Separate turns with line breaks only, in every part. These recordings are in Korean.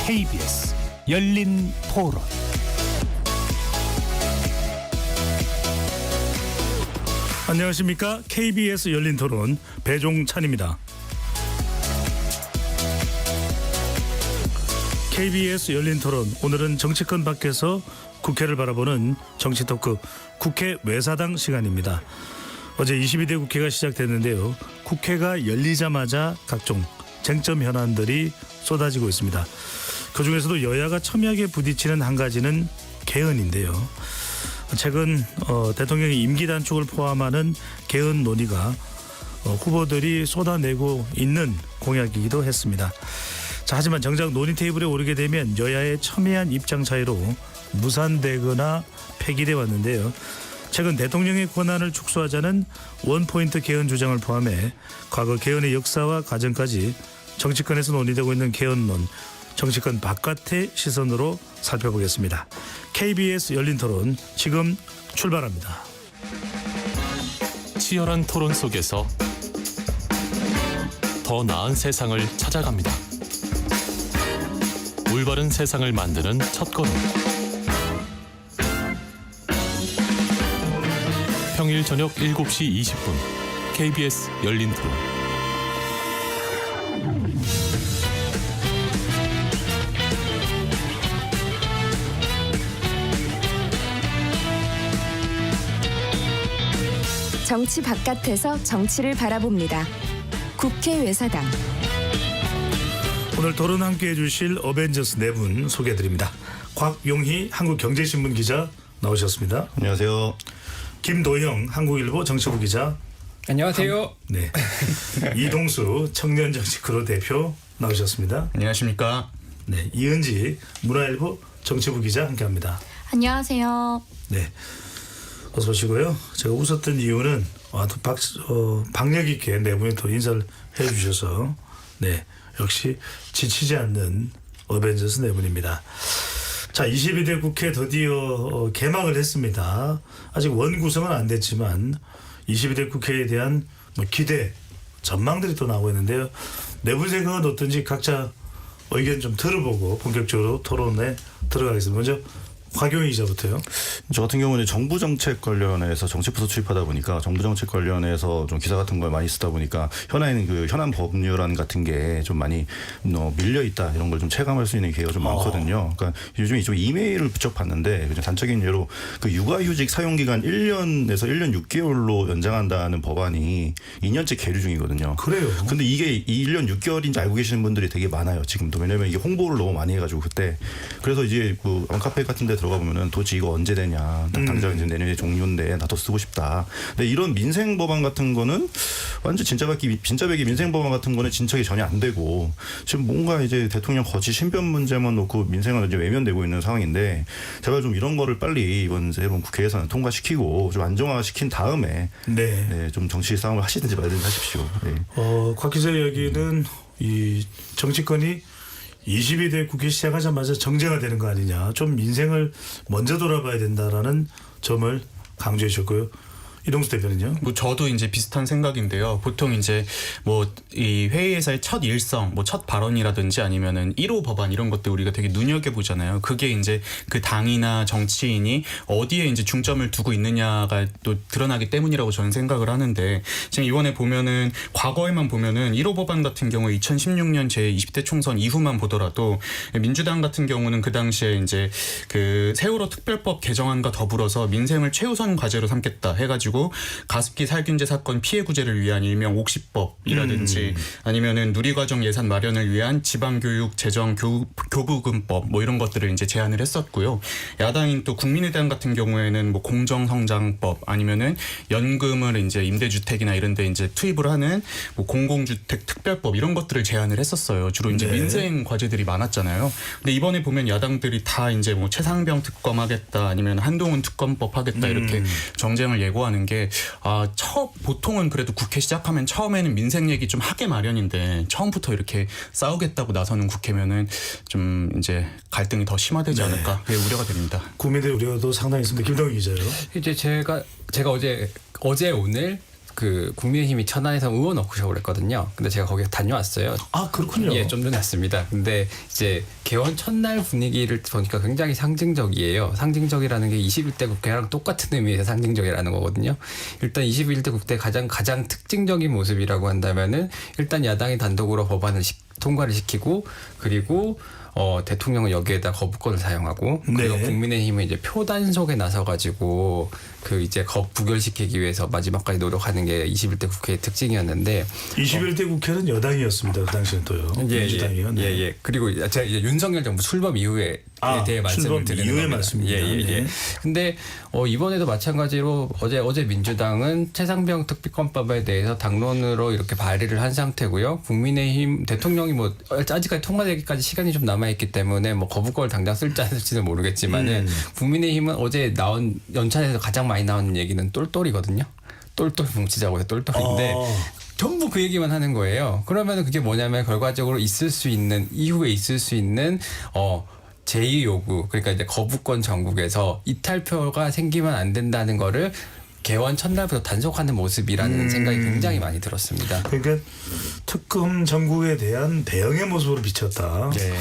KBS 열린 토론.
안녕하십니까? KBS 열린 토론 배종찬입니다. KBS 열린 토론, 오늘은 정치권 밖에서 국회를 바라보는 정치 토크 국회 외사당 시간입니다. 어제 22대 국회가 시작됐는데요. 국회가 열리자마자 각종 쟁점 현안들이 쏟아지고 있습니다. 그중에서도 여야가 첨예하게 부딪히는 한 가지는 개헌인데요. 최근 대통령의 임기 단축을 포함하는 개헌 논의가 후보들이 쏟아내고 있는 공약이기도 했습니다. 자, 하지만 정작 논의 테이블에 오르게 되면 여야의 첨예한 입장 차이로 무산되거나 폐기돼 왔는데요. 최근 대통령의 권한을 축소하자는 원포인트 개헌 주장을 포함해 과거 개헌의 역사와 과정까지 정치권에서 논의되고 있는 개헌론, 정치권 바깥의 시선으로 살펴보겠습니다. KBS 열린 토론 지금 출발합니다.
치열한 토론 속에서 더 나은 세상을 찾아갑니다. 올바른 세상을 만드는 첫걸음. 평일 저녁 7시 20분 KBS 열린 토론.
정치 바깥에서 정치를 바라봅니다. 국회 외사당.
오늘 토론 함께해 주실 어벤져스 네 분 소개해드립니다. 곽용희 한국경제신문 기자 나오셨습니다.
안녕하세요.
김도영 한국일보 정치부 기자.
안녕하세요.
네. 이동수 청년정치크루 대표 나오셨습니다.
안녕하십니까.
네. 이은지 문화일보 정치부 기자 함께합니다.
안녕하세요.
네. 어서 오시고요. 제가 웃었던 이유는 박력 있게 네 분이 또 인사를 해주셔서 네, 역시 지치지 않는 어벤져스 네 분입니다. 자, 22대 국회 드디어 개막을 했습니다. 아직 원구성은 안 됐지만 22대 국회에 대한 기대, 전망들이 또 나오고 있는데요. 네 분 생각은 어떤지 각자 의견 좀 들어보고 본격적으로 토론에 들어가겠습니다. 먼저 곽용희 기자부터요.
저 같은 경우는 정부 정책 관련해서 정치부서 출입하다 보니까 정부 정책 관련해서 좀 기사 같은 걸 많이 쓰다 보니까 현안인 그 현안 법률안 같은 게 좀 많이 밀려 있다 이런 걸 좀 체감할 수 있는 기회가 좀 많거든요. 그러니까 요즘에 좀 이메일을 부쩍 봤는데 그냥 단적인 예로 그 육아휴직 사용 기간 1년에서 1년 6개월로 연장한다는 법안이 2년째 계류 중이거든요.
그래요. 근데
이게 1년 6개월인지 알고 계시는 분들이 되게 많아요. 지금도. 왜냐면 이게 홍보를 너무 많이 해가지고 그때. 그래서 이제 그 카페 같은 데 들어가 보면은 도대체 이거 언제 되냐. 당장 이제 내년에 종료인데 나도 쓰고 싶다. 근데 이런 민생 법안 같은 거는 완전 진짜배기 민생 법안 같은 거는 진척이 전혀 안 되고 지금 뭔가 이제 대통령 거취 신변 문제만 놓고 민생을 이제 외면되고 있는 상황인데 제발 좀 이런 거를 빨리 이번 국회에서는 통과시키고 좀 안정화시킨 다음에 네, 좀 정치 싸움을 하시든지 말든지 하십시오. 네.
곽 기자 이야기는 이 정치권이 22대 국회 시작하자마자 정쟁화 되는 거 아니냐. 좀 민생을 먼저 돌아봐야 된다라는 점을 강조해 주셨고요. 이동수 대표는요?
저도 이제 비슷한 생각인데요. 보통 이제 이 회의에서의 첫 일성, 첫 발언이라든지 아니면은 1호 법안 이런 것들 우리가 되게 눈여겨보잖아요. 그게 이제 그 당이나 정치인이 어디에 이제 중점을 두고 있느냐가 또 드러나기 때문이라고 저는 생각을 하는데 지금 이번에 보면은 과거에만 보면은 1호 법안 같은 경우에 2016년 제20대 총선 이후만 보더라도 민주당 같은 경우는 그 당시에 이제 그 세월호 특별법 개정안과 더불어서 민생을 최우선 과제로 삼겠다 해가지고 가습기 살균제 사건 피해 구제를 위한 일명 옥시법이라든지 아니면은 누리과정 예산 마련을 위한 지방교육 재정 교부금법 이런 것들을 이제 제안을 했었고요. 야당인 또 국민의당 같은 경우에는 공정성장법 아니면은 연금을 이제 임대주택이나 이런 데 이제 투입을 하는 공공주택 특별법 이런 것들을 제안을 했었어요. 주로 이제 민생 과제들이 많았잖아요. 근데 이번에 보면 야당들이 다 이제 최상병 특검 하겠다 아니면 한동훈 특검법 하겠다 이렇게 정쟁을 예고하는 게 보통은 그래도 국회 시작하면 처음에는 민생 얘기 좀 하게 마련인데 처음부터 이렇게 싸우겠다고 나서는 국회면은 좀 이제 갈등이 더 심화되지 않을까 그게 우려가 됩니다.
국민들의 우려도 상당히 있습니다. 김동희 기자요.
이제 제가 어제 오늘
그 국민의힘이 천안에서 의원 워크숍을 했거든요. 근데 제가 거기에 다녀왔어요.
아 그렇군요.
예, 좀 전에 왔습니다. 근데 이제 개원 첫날 분위기를 보니까 굉장히 상징적이에요. 상징적이라는 게 21대 국회랑 똑같은 의미에서 상징적이라는 거거든요. 일단 21대 국회 가장 특징적인 모습이라고 한다면은 일단 야당이 단독으로 법안을 통과를 시키고 그리고 대통령은 여기에다 거부권을 사용하고 그리고
네.
국민의힘은 이제 표단속에 나서가지고 그 이제 부결시키기 위해서 마지막까지 노력하는 게 21대 국회의 특징이었는데
21대 국회는 여당이었습니다. 그 당시엔 또요. 민주당이요. 네.
예. 그리고 제가 이제 윤석열 정부 출범 이후에 대해 말씀을
출범
드리는
이후의
겁니다.
말씀입니다.
예.
네.
근데 이번에도 마찬가지로 어제 민주당은 최상병 특별법에 대해서 당론으로 이렇게 발의를 한 상태고요. 국민의힘 대통령이 뭐 아직까지 통과되기까지 시간이 좀 남아 있기 때문에 뭐 거부권을 당장 쓸지 안 쓸지는 모르겠지만은 국민의힘은 어제 나온 연찬에서 가장 많이 나온 얘기는 똘똘이거든요. 똘똘 뭉치자고 해서 똘똘인데 전부 그 얘기만 하는 거예요. 그러면은 그게 뭐냐면 결과적으로 이후에 있을 수 있는 제2 요구 그러니까 이제 거부권 전국에서 이탈표가 생기면 안 된다는 거를 개원 첫날부터 단속하는 모습이라는 생각이 굉장히 많이 들었습니다.
그러니까 특검 전국에 대한 대응의 모습으로 비쳤다.
네.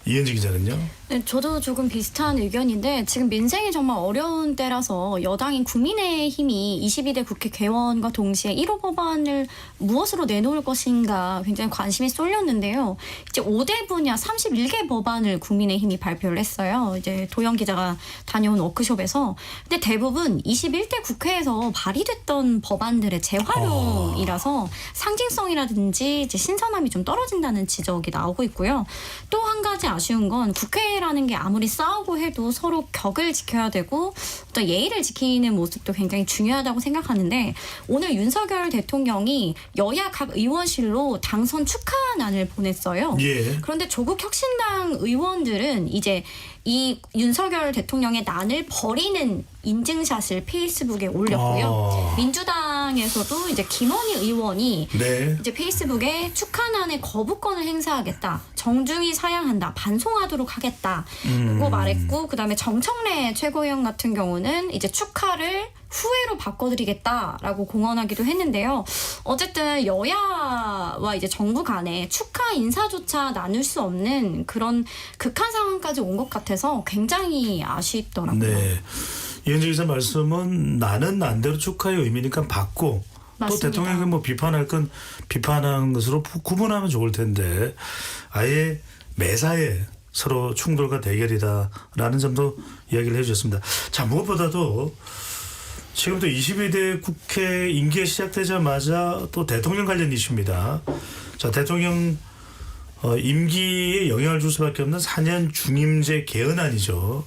이현지 기자는요?
네, 저도 조금 비슷한 의견인데 지금 민생이 정말 어려운 때라서 여당인 국민의힘이 22대 국회 개원과 동시에 1호 법안을 무엇으로 내놓을 것인가 굉장히 관심이 쏠렸는데요. 이제 5대 분야 31개 법안을 국민의힘이 발표를 했어요. 이제 도영 기자가 다녀온 워크숍에서. 근데 대부분 21대 국회에서 발의됐던 법안들의 재활용이라서 상징성이라든지 이제 신선함이 좀 떨어진다는 지적이 나오고 있고요. 또 한 가지 아쉬운 건 국회라는 게 아무리 싸우고 해도 서로 격을 지켜야 되고 또 예의를 지키는 모습도 굉장히 중요하다고 생각하는데 오늘 윤석열 대통령이 여야 각 의원실로 당선 축하안을 보냈어요.
예.
그런데 조국 혁신당 의원들은 이제 이 윤석열 대통령의 난을 버리는 인증샷을 페이스북에 올렸고요. 민주당에서도 이제 김원희 의원이
네.
이제 페이스북에 축하난의 거부권을 행사하겠다. 정중히 사양한다. 반송하도록 하겠다고 말했고 그다음에 정청래 최고위원 같은 경우는 이제 축하를 후회로 바꿔드리겠다라고 공언하기도 했는데요. 어쨌든 여야와 이제 정부 간에 축하 인사조차 나눌 수 없는 그런 극한 상황까지 온 것 같아서 굉장히 아쉽더라고요.
네. 이현지 기자 말씀은 나는 난대로 축하의 의미니까 받고 또
맞습니다.
대통령이 뭐 비판할 건 비판하는 것으로 구분하면 좋을 텐데 아예 매사에 서로 충돌과 대결이다라는 점도 이야기를 해주셨습니다. 자, 무엇보다도 지금 또 22대 국회 임기가 시작되자마자 또 대통령 관련 이슈입니다. 자, 대통령 임기에 영향을 줄 수밖에 없는 4년 중임제 개헌안이죠.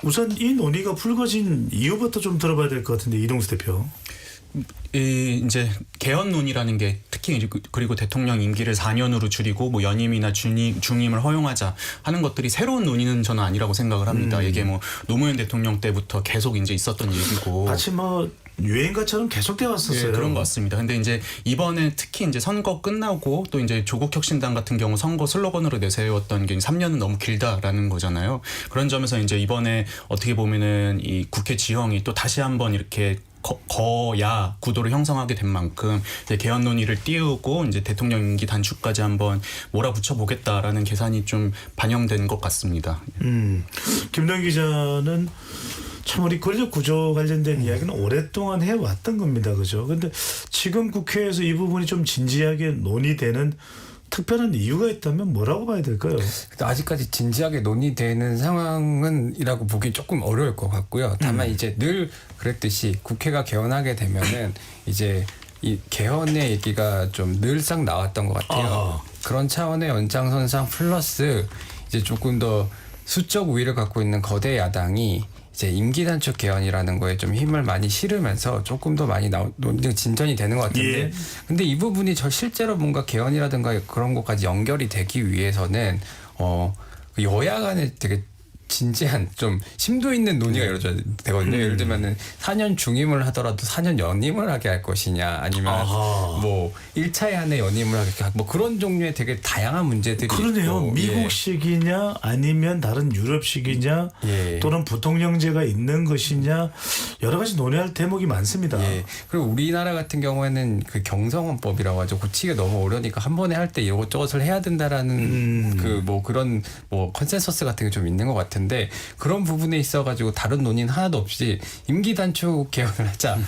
우선 이 논의가 불거진 이유부터 좀 들어봐야 될 것 같은데 이동수 대표.
이제 개헌론이라는 게 특히 그리고 대통령 임기를 4년으로 줄이고 뭐 연임이나 중임을 허용하자 하는 것들이 새로운 논의는 저는 아니라고 생각을 합니다. 이게 뭐 노무현 대통령 때부터 계속 이제 있었던 얘기고
마치 뭐 유행가처럼 계속돼 왔었어요.
네, 그런 것 같습니다. 근데 이제 이번에 특히 이제 선거 끝나고 또 이제 조국 혁신당 같은 경우 선거 슬로건으로 내세웠던 게 3년은 너무 길다라는 거잖아요. 그런 점에서 이제 이번에 어떻게 보면은 이 국회 지형이 또 다시 한번 이렇게 거야 구도를 형성하게 된 만큼 이제 개헌 논의를 띄우고 이제 대통령 임기 단축까지 한번 몰아붙여 보겠다라는 계산이 좀 반영된 것 같습니다.
김동 기자는 참 우리 권력 구조 관련된 이야기는 오랫동안 해왔던 겁니다. 그죠? 근데 지금 국회에서 이 부분이 좀 진지하게 논의되는 특별한 이유가 있다면 뭐라고 봐야 될까요?
아직까지 진지하게 논의되는 상황은이라고 보기 조금 어려울 것 같고요. 다만 이제 늘 그랬듯이 국회가 개헌하게 되면은 이제 이 개헌의 얘기가 좀 늘상 나왔던 것 같아요. 그런 차원의 연장선상 플러스 이제 조금 더 수적 우위를 갖고 있는 거대 야당이 이제 임기 단축 개헌이라는 거에 좀 힘을 많이 실으면서 조금 더 많이 진전이 되는 것 같은데,
예.
근데 이 부분이 실제로 뭔가 개헌이라든가 그런 것까지 연결이 되기 위해서는 여야 간에 되게 진지한 좀 심도 있는 논의가 이루어져야 되거든요. 예를 들면은 4년 중임을 하더라도 4년 연임을 하게 할 것이냐 아니면
아하.
뭐 1차에 한해 연임을 하게 뭐 그런 종류의 되게 다양한 문제들이
그러네요.
있고,
미국식이냐 아니면 다른 유럽식이냐
예.
또는 부통령제가 있는 것이냐 여러 가지 논의할 대목이 많습니다.
예. 그리고 우리나라 같은 경우에는 그 경성헌법이라고 하죠. 고치기가 너무 어려우니까 한 번에 할 때 이것저것을 해야 된다라는 그 뭐 그런 뭐 컨센서스 같은 게 좀 있는 것 같은데 그런 부분에 있어가지고 다른 논의는 하나도 없이 임기 단축 개헌을 하자.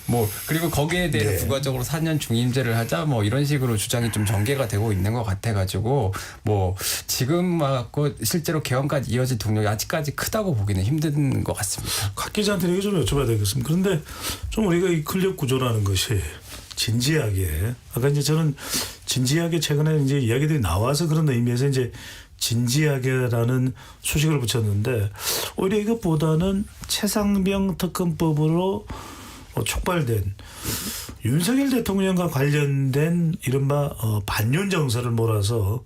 뭐 그리고 거기에 대해서
네.
부가적으로 4년 중임제를 하자 뭐 이런 식으로 주장이 좀 전개가 되고 있는 것 같아가지고 뭐 지금 와갖고 실제로 개헌까지 이어질 동력이 아직까지 크다고 보기는 힘든 것 같습니다.
각 기자한테 이거 좀 여쭤봐야 되겠습니다. 그런데 좀 우리가 이 권력 구조라는 것이 진지하게 아까 이제 저는 진지하게 최근에 이제 이야기들이 나와서 그런 의미에서 이제 진지하게라는 수식을 붙였는데 오히려 이것보다는 최상병 특검법으로 촉발된 윤석열 대통령과 관련된 이른바 반윤 정서를 몰아서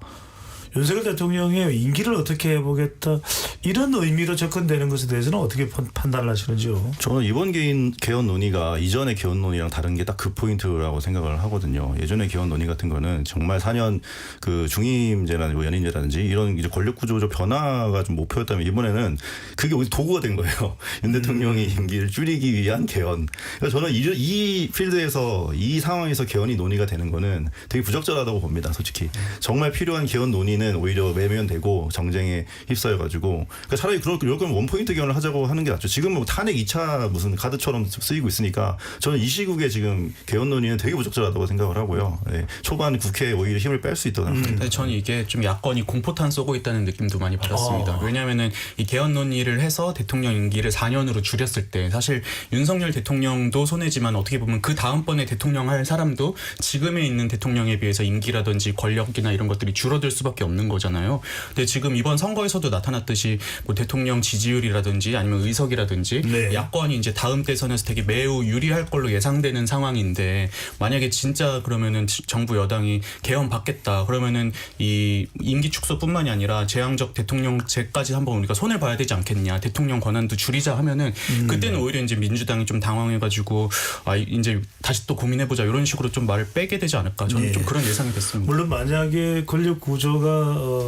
윤석열 대통령의 임기를 어떻게 해보겠다 이런 의미로 접근되는 것에 대해서는 어떻게 판단을 하시는지요?
저는 이번 개헌 논의가 이전의 개헌 논의랑 다른 게 딱 그 포인트라고 생각을 하거든요. 예전의 개헌 논의 같은 거는 정말 4년 그 중임제라든지 뭐 연임제라든지 이런 이제 권력 구조적 변화가 좀 목표였다면 이번에는 그게 오히려 도구가 된 거예요. 윤 대통령의 임기를 줄이기 위한 개헌. 그래서 저는 이 필드에서 이 상황에서 개헌이 논의가 되는 거는 되게 부적절하다고 봅니다. 솔직히 정말 필요한 개헌 논의는 오히려 외면되고 정쟁에 휩싸여가지고 그러니까 차라리 그럴 거면 원포인트 개헌을 하자고 하는 게 낫죠. 지금 뭐 탄핵 2차 무슨 카드처럼 쓰이고 있으니까 저는 이 시국에 지금 개헌 논의는 되게 부적절하다고 생각을 하고요. 네. 초반 국회에 오히려 힘을 뺄 수 있다고 생각합니다.
근데 저는 이게 좀 야권이 공포탄 쏘고 있다는 느낌도 많이 받았습니다. 왜냐하면은 이 개헌 논의를 해서 대통령 임기를 4년으로 줄였을 때 사실 윤석열 대통령도 손해지만 어떻게 보면 그 다음번에 대통령 할 사람도 지금에 있는 대통령에 비해서 임기라든지 권력이나 이런 것들이 줄어들 수밖에 없는 거잖아요. 근데 지금 이번 선거에서도 나타났듯이 뭐 대통령 지지율이라든지 아니면 의석이라든지
네.
야권이 이제 다음 대선에서 되게 매우 유리할 걸로 예상되는 상황인데 만약에 진짜 그러면은 정부 여당이 개헌 받겠다 그러면은 이 임기 축소뿐만이 아니라 재앙적 대통령제까지 한번 우리가 손을 봐야 되지 않겠냐 대통령 권한도 줄이자 하면은 그때는 오히려 이제 민주당이 좀 당황해가지고 아 이제 다시 또 고민해보자 이런 식으로 좀 말을 빼게 되지 않을까 저는
네.
좀 그런 예상이 됐습니다.
물론 만약에 권력 구조가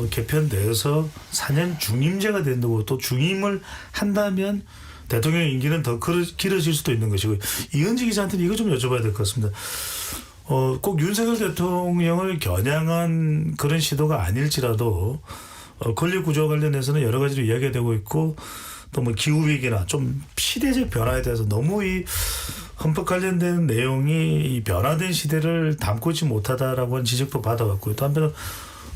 개편돼서 4년 중임제가 된다고 또 중임을 한다면 대통령 임기는 더 길어질 수도 있는 것이고 이은지 기자한테는 이거 좀 여쭤봐야 될 것 같습니다. 꼭 윤석열 대통령을 겨냥한 그런 시도가 아닐지라도 권력 구조와 관련해서는 여러 가지로 이야기가 되고 있고 또 뭐 기후위기나 좀 시대적 변화에 대해서 너무 이 헌법 관련된 내용이 이 변화된 시대를 담고 있지 못하다라고 하는 지적도 받아왔고요. 또 한편으로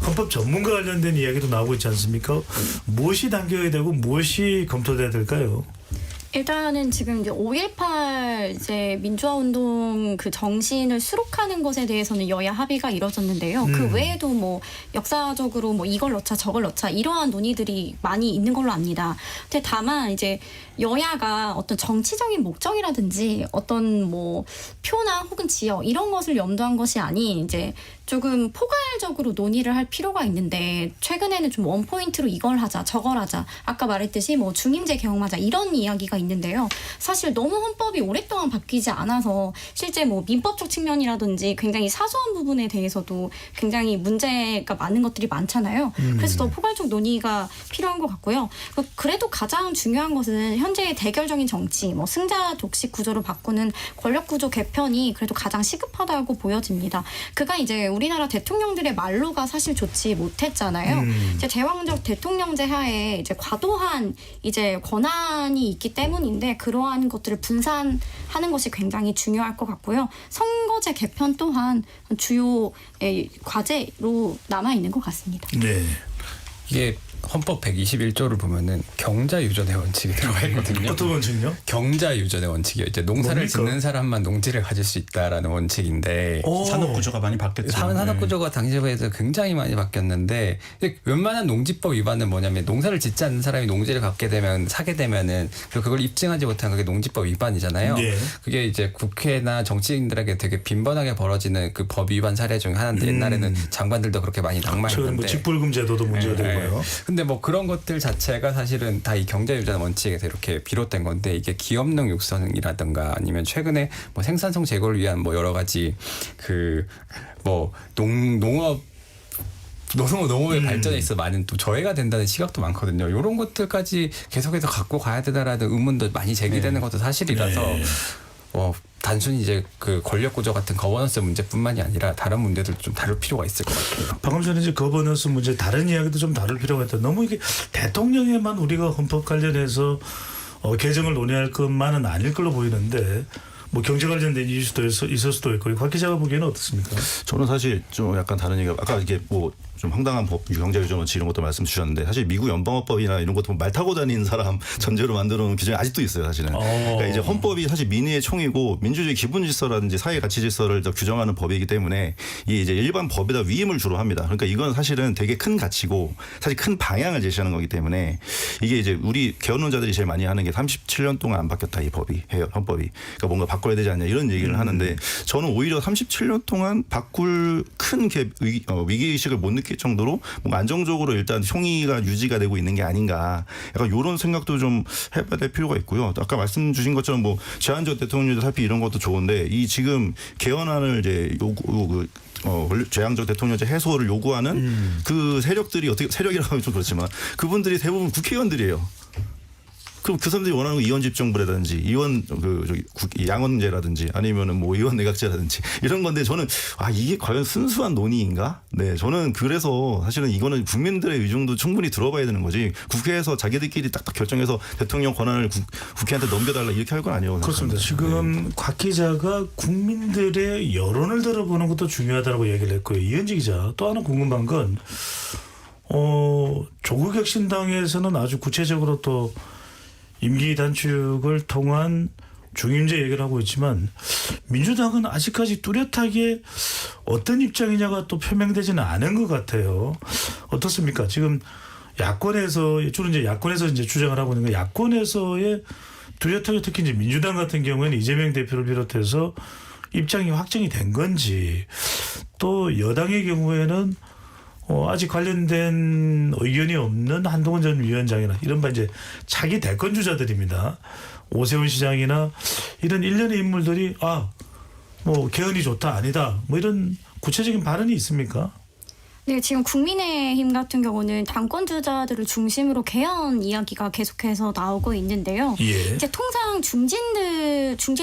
헌법 전문가 관련된 이야기도 나오고 있지 않습니까? 무엇이 당겨야 되고 무엇이 검토돼야 될까요?
일단은 지금 이제 5.18 이제 민주화 운동 그 정신을 수록하는 것에 대해서는 여야 합의가 이뤄졌는데요. 그 외에도 뭐 역사적으로 뭐 이걸 넣자 저걸 넣자 이러한 논의들이 많이 있는 걸로 압니다. 근데 다만 이제 여야가 어떤 정치적인 목적이라든지 어떤 뭐 표나 혹은 지역 이런 것을 염두한 것이 아닌 이제 조금 포괄적으로 논의를 할 필요가 있는데 최근에는 좀 원포인트로 이걸 하자 저걸 하자 아까 말했듯이 뭐 중임제 개헌하자 이런 이야기가 있는데요. 사실 너무 헌법이 오랫동안 바뀌지 않아서 실제 뭐 민법적 측면이라든지 굉장히 사소한 부분에 대해서도 굉장히 문제가 많은 것들이 많잖아요. 그래서 더 포괄적 논의가 필요한 것 같고요. 그래도 가장 중요한 것은 현재의 대결적인 정치, 뭐 승자 독식 구조로 바꾸는 권력 구조 개편이 그래도 가장 시급하다고 보여집니다. 그가 이제 우리나라 대통령들의 말로가 사실 좋지 못했잖아요. 이제 제왕적 대통령제 하에 이제 과도한 이제 권한이 있기 때문인데 그러한 것들을 분산하는 것이 굉장히 중요할 것 같고요. 선거제 개편 또한 주요 과제로 남아 있는 것 같습니다.
네.
이게 헌법 121조를 보면은 경자유전의 원칙이 들어가 있거든요.
어떤 원칙요?
경자유전의 원칙이요. 이제 농사를
뭡니까?
짓는 사람만 농지를 가질 수 있다라는 원칙인데
산업 구조가 많이 바뀌었죠.
산업 구조가 당시에 비해서 굉장히 많이 바뀌었는데 웬만한 농지법 위반은 뭐냐면 농사를 짓지 않는 사람이 농지를 갖게 되면 사게 되면은 그리고 그걸 입증하지 못한 그게 농지법 위반이잖아요.
네.
그게 이제 국회나 정치인들에게 되게 빈번하게 벌어지는 그 법 위반 사례 중에 하나인데 옛날에는 장관들도 그렇게 많이
최근 뭐
낙마했는데
직불금 제도도 문제가
네,
되고요.
근데 뭐 그런 것들 자체가 사실은 다 이 경제유전 원칙에서 이렇게 비롯된 건데 이게 기업능 육성이라든가 아니면 최근에 뭐 생산성 제고를 위한 뭐 여러 가지 그 뭐 농업의 발전에 있어 많은 또 저해가 된다는 시각도 많거든요. 이런 것들까지 계속해서 갖고 가야 되다라는 의문도 많이 제기되는 것도 사실이라서 단순히 이제 그 권력 구조 같은 거버넌스 문제뿐만이 아니라 다른 문제들도 좀 다룰 필요가 있을 것 같아요.
방금 전에 이제 거버넌스 문제 다른 이야기도 좀 다룰 필요가 있다. 너무 이게 대통령에만 우리가 헌법 관련해서 개정을 논의할 것만은 아닐 걸로 보이는데 뭐 경제 관련된 이슈도 있을 수도 있고 곽 기자가 보기에는 어떻습니까?
저는 사실 좀 약간 다른 얘기가 아까 이게 뭐 좀 황당한 법, 경제유전 원칙 이런 것도 말씀 주셨는데 사실 미국 연방헌법이나 이런 것도 말 타고 다니는 사람 전제로 만들어 놓은 규정이 아직도 있어요, 사실은. 그러니까 이제 헌법이 사실 민의의 총이고 민주주의 기본 질서라든지 사회 가치 질서를 더 규정하는 법이기 때문에 이게 이제 일반 법에다 위임을 주로 합니다. 그러니까 이건 사실은 되게 큰 가치고 사실 큰 방향을 제시하는 거기 때문에 이게 이제 우리 개헌론자들이 제일 많이 하는 게 37년 동안 안 바뀌었다 이 법이 헌법이. 그러니까 뭔가 바꿔야 되지 않냐 이런 얘기를 하는데 저는 오히려 37년 동안 바꿀 큰 위기의식을 못 느낄 정도로 뭔가 안정적으로 일단 총의가 유지가 되고 있는 게 아닌가 약간 이런 생각도 좀 해봐야 될 필요가 있고요. 아까 말씀 주신 것처럼 뭐 제한적 대통령제 살피 이런 것도 좋은데 이 지금 개헌안을 이제 제한적 대통령제 해소를 요구하는 그 세력들이 어떻게 세력이라고 하면 좀 그렇지만 그분들이 대부분 국회의원들이에요. 그럼 그 사람들이 원하는 거 이원 집정부라든지 이원 양원제라든지 아니면은 뭐 의원 내각제라든지 이런 건데 저는 이게 과연 순수한 논의인가? 네, 저는 그래서 사실은 이거는 국민들의 의중도 충분히 들어봐야 되는 거지. 국회에서 자기들끼리 딱딱 결정해서 대통령 권한을 국회한테 넘겨달라 이렇게 할 건 아니에요.
그렇습니다. 지금 곽 기자가 국민들의 여론을 들어보는 것도 중요하다고 얘기를 했고요. 이현지 기자 또 하나 궁금한 건 조국혁신당에서는 아주 구체적으로 또 임기 단축을 통한 중임제 얘기를 하고 있지만 민주당은 아직까지 뚜렷하게 어떤 입장이냐가 또 표명되지는 않은 것 같아요. 어떻습니까? 지금 야권에서 주로 이제 야권에서 이제 주장을 하고 있는 거 야권에서의 뚜렷하게 특히 이제 민주당 같은 경우에는 이재명 대표를 비롯해서 입장이 확정이 된 건지 또 여당의 경우에는 아직 관련된 의견이 없는 한동훈 전 위원장이나 이른바 이제 차기 대권 주자들입니다. 오세훈 시장이나 이런 일련의 인물들이 뭐 개헌이 좋다 아니다 뭐 이런 구체적인 발언이 있습니까?
네, 지금 국민의힘 같은 경우는 당권 주자들을 중심으로 개헌 이야기가 계속해서 나오고 있는데요.
예.
이제 통상 중진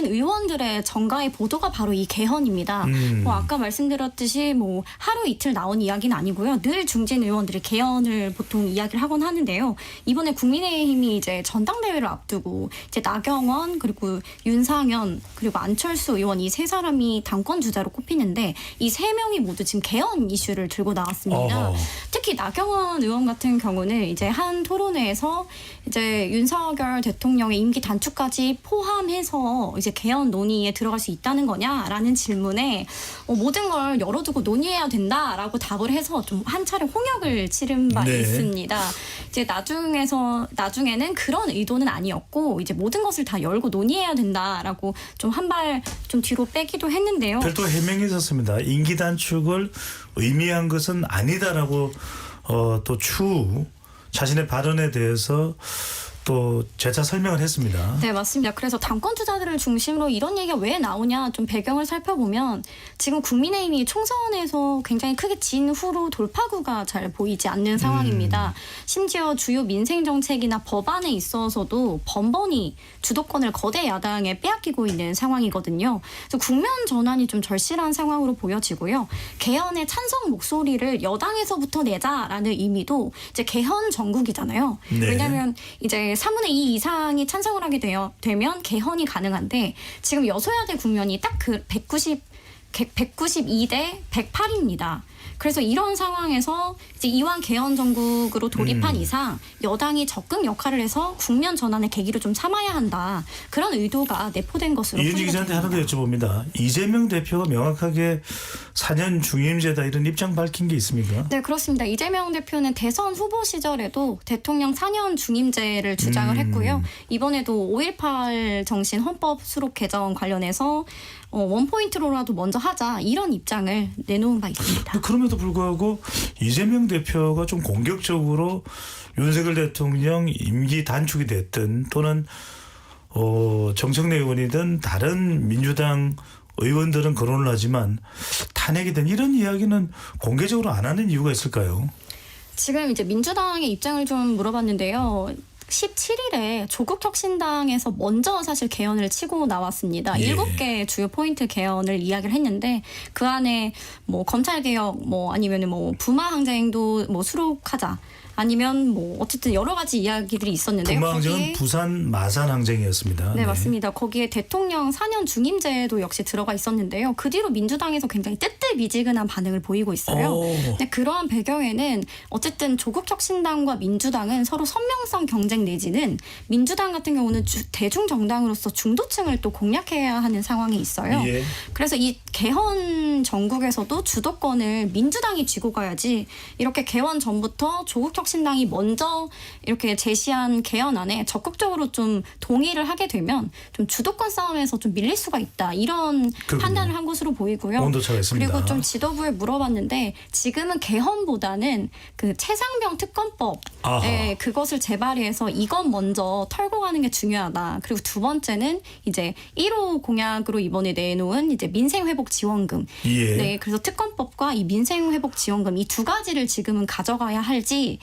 의원들의 정가의 보도가 바로 이 개헌입니다. 아까 말씀드렸듯이 뭐 하루 이틀 나온 이야기는 아니고요. 늘 중진 의원들이 개헌을 보통 이야기를 하곤 하는데요. 이번에 국민의힘이 이제 전당대회를 앞두고 이제 나경원 그리고 윤상현 그리고 안철수 의원 이 세 사람이 당권 주자로 꼽히는데 이 세 명이 모두 지금 개헌 이슈를 들고 나왔습니다. 특히 나경원 의원 같은 경우는 이제 한 토론회에서 이제 윤석열 대통령의 임기 단축까지 포함해서 이제 개헌 논의에 들어갈 수 있다는 거냐라는 질문에 모든 걸 열어두고 논의해야 된다라고 답을 해서 좀 한 차례 홍역을 치른 바 있습니다. 이제 나중에는 그런 의도는 아니었고 이제 모든 것을 다 열고 논의해야 된다라고 좀 한 발 좀 뒤로 빼기도 했는데요.
별도 해명이 있었습니다. 임기 단축을 의미한 것은 아니다라고 또 추후 자신의 발언에 대해서 또 재차 설명을 했습니다.
네, 맞습니다. 그래서 당권 주자들을 중심으로 이런 얘기가 왜 나오냐 좀 배경을 살펴보면 지금 국민의힘이 총선에서 굉장히 크게 진 후로 돌파구가 잘 보이지 않는 상황입니다. 심지어 주요 민생 정책이나 법안에 있어서도 번번이 주도권을 거대 야당에 빼앗기고 있는 상황이거든요. 그래서 국면 전환이 좀 절실한 상황으로 보여지고요. 개헌의 찬성 목소리를 여당에서부터 내자라는 의미도 이제 개헌 정국이잖아요.
네.
왜냐하면 이제 3분의 2 이상이 찬성을 하게 되면 개헌이 가능한데 지금 여소야대 국면이 딱 그 192대 108입니다. 그래서 이런 상황에서 이제 이왕 개헌 정국으로 돌입한 이상 여당이 적극 역할을 해서 국면 전환의 계기를 좀 삼아야 한다. 그런 의도가 내포된 것으로
이은지 기자한테 하나 더 여쭤봅니다. 이재명 대표가 명확하게 4년 중임제다 이런 입장 밝힌 게 있습니까?
네, 그렇습니다. 이재명 대표는 대선 후보 시절에도 대통령 4년 중임제를 주장을 했고요. 이번에도 5.18 정신 헌법 수록 개정 관련해서 원포인트로라도 먼저 하자 이런 입장을 내놓은 바 있습니다.
그럼에도 불구하고 이재명 대표가 좀 공격적으로 윤석열 대통령 임기 단축이 됐든 또는 정청래 의원이든 다른 민주당 의원들은 거론을 하지만 탄핵이 된 이런 이야기는 공개적으로 안 하는 이유가 있을까요?
지금 이제 민주당의 입장을 좀 물어봤는데요. 17일에 조국혁신당에서 먼저 사실 개헌을 치고 나왔습니다.
예.
7개 주요 포인트 개헌을 이야기를 했는데 그 안에 뭐 검찰개혁 뭐 아니면 뭐 부마항쟁도 뭐 수록하자 아니면 뭐 어쨌든 여러 가지 이야기들이 있었는데요.
부마항쟁은
거기에
부산 마산 항쟁이었습니다.
네, 맞습니다. 거기에 대통령 4년 중임제도 역시 들어가 있었는데요. 그 뒤로 민주당에서 굉장히 뜨뜻미지근한 반응을 보이고 있어요. 근데 그러한 배경에는 어쨌든 조국혁신당과 민주당은 서로 선명성 경쟁 내지는 민주당 같은 경우는 대중정당으로서 중도층을 또 공략해야 하는 상황이 있어요.
예.
그래서 이 개헌 전국에서도 주도권을 민주당이 쥐고 가야지 이렇게 개헌 전부터 조국혁신당이 먼저 이렇게 제시한 개헌안에 적극적으로 좀 동의를 하게 되면 좀 주도권 싸움에서 좀 밀릴 수가 있다. 이런
그렇군요.
판단을 한 것으로 보이고요.
온도차가 있습니다.
그리고 좀 지도부에 물어봤는데 지금은 개헌보다는 그 최상병 특검법 그것을 재발의해서 이것 먼저 털고 가는 게 중요하다. 그리고 두 번째는 이제 1호 공약으로 이번에 내놓은 이제 민생회복 지원금.
예.
네, 그래서 특검법과 이 민생회복 지원금 이 두 가지를 지금은 가져가야 할지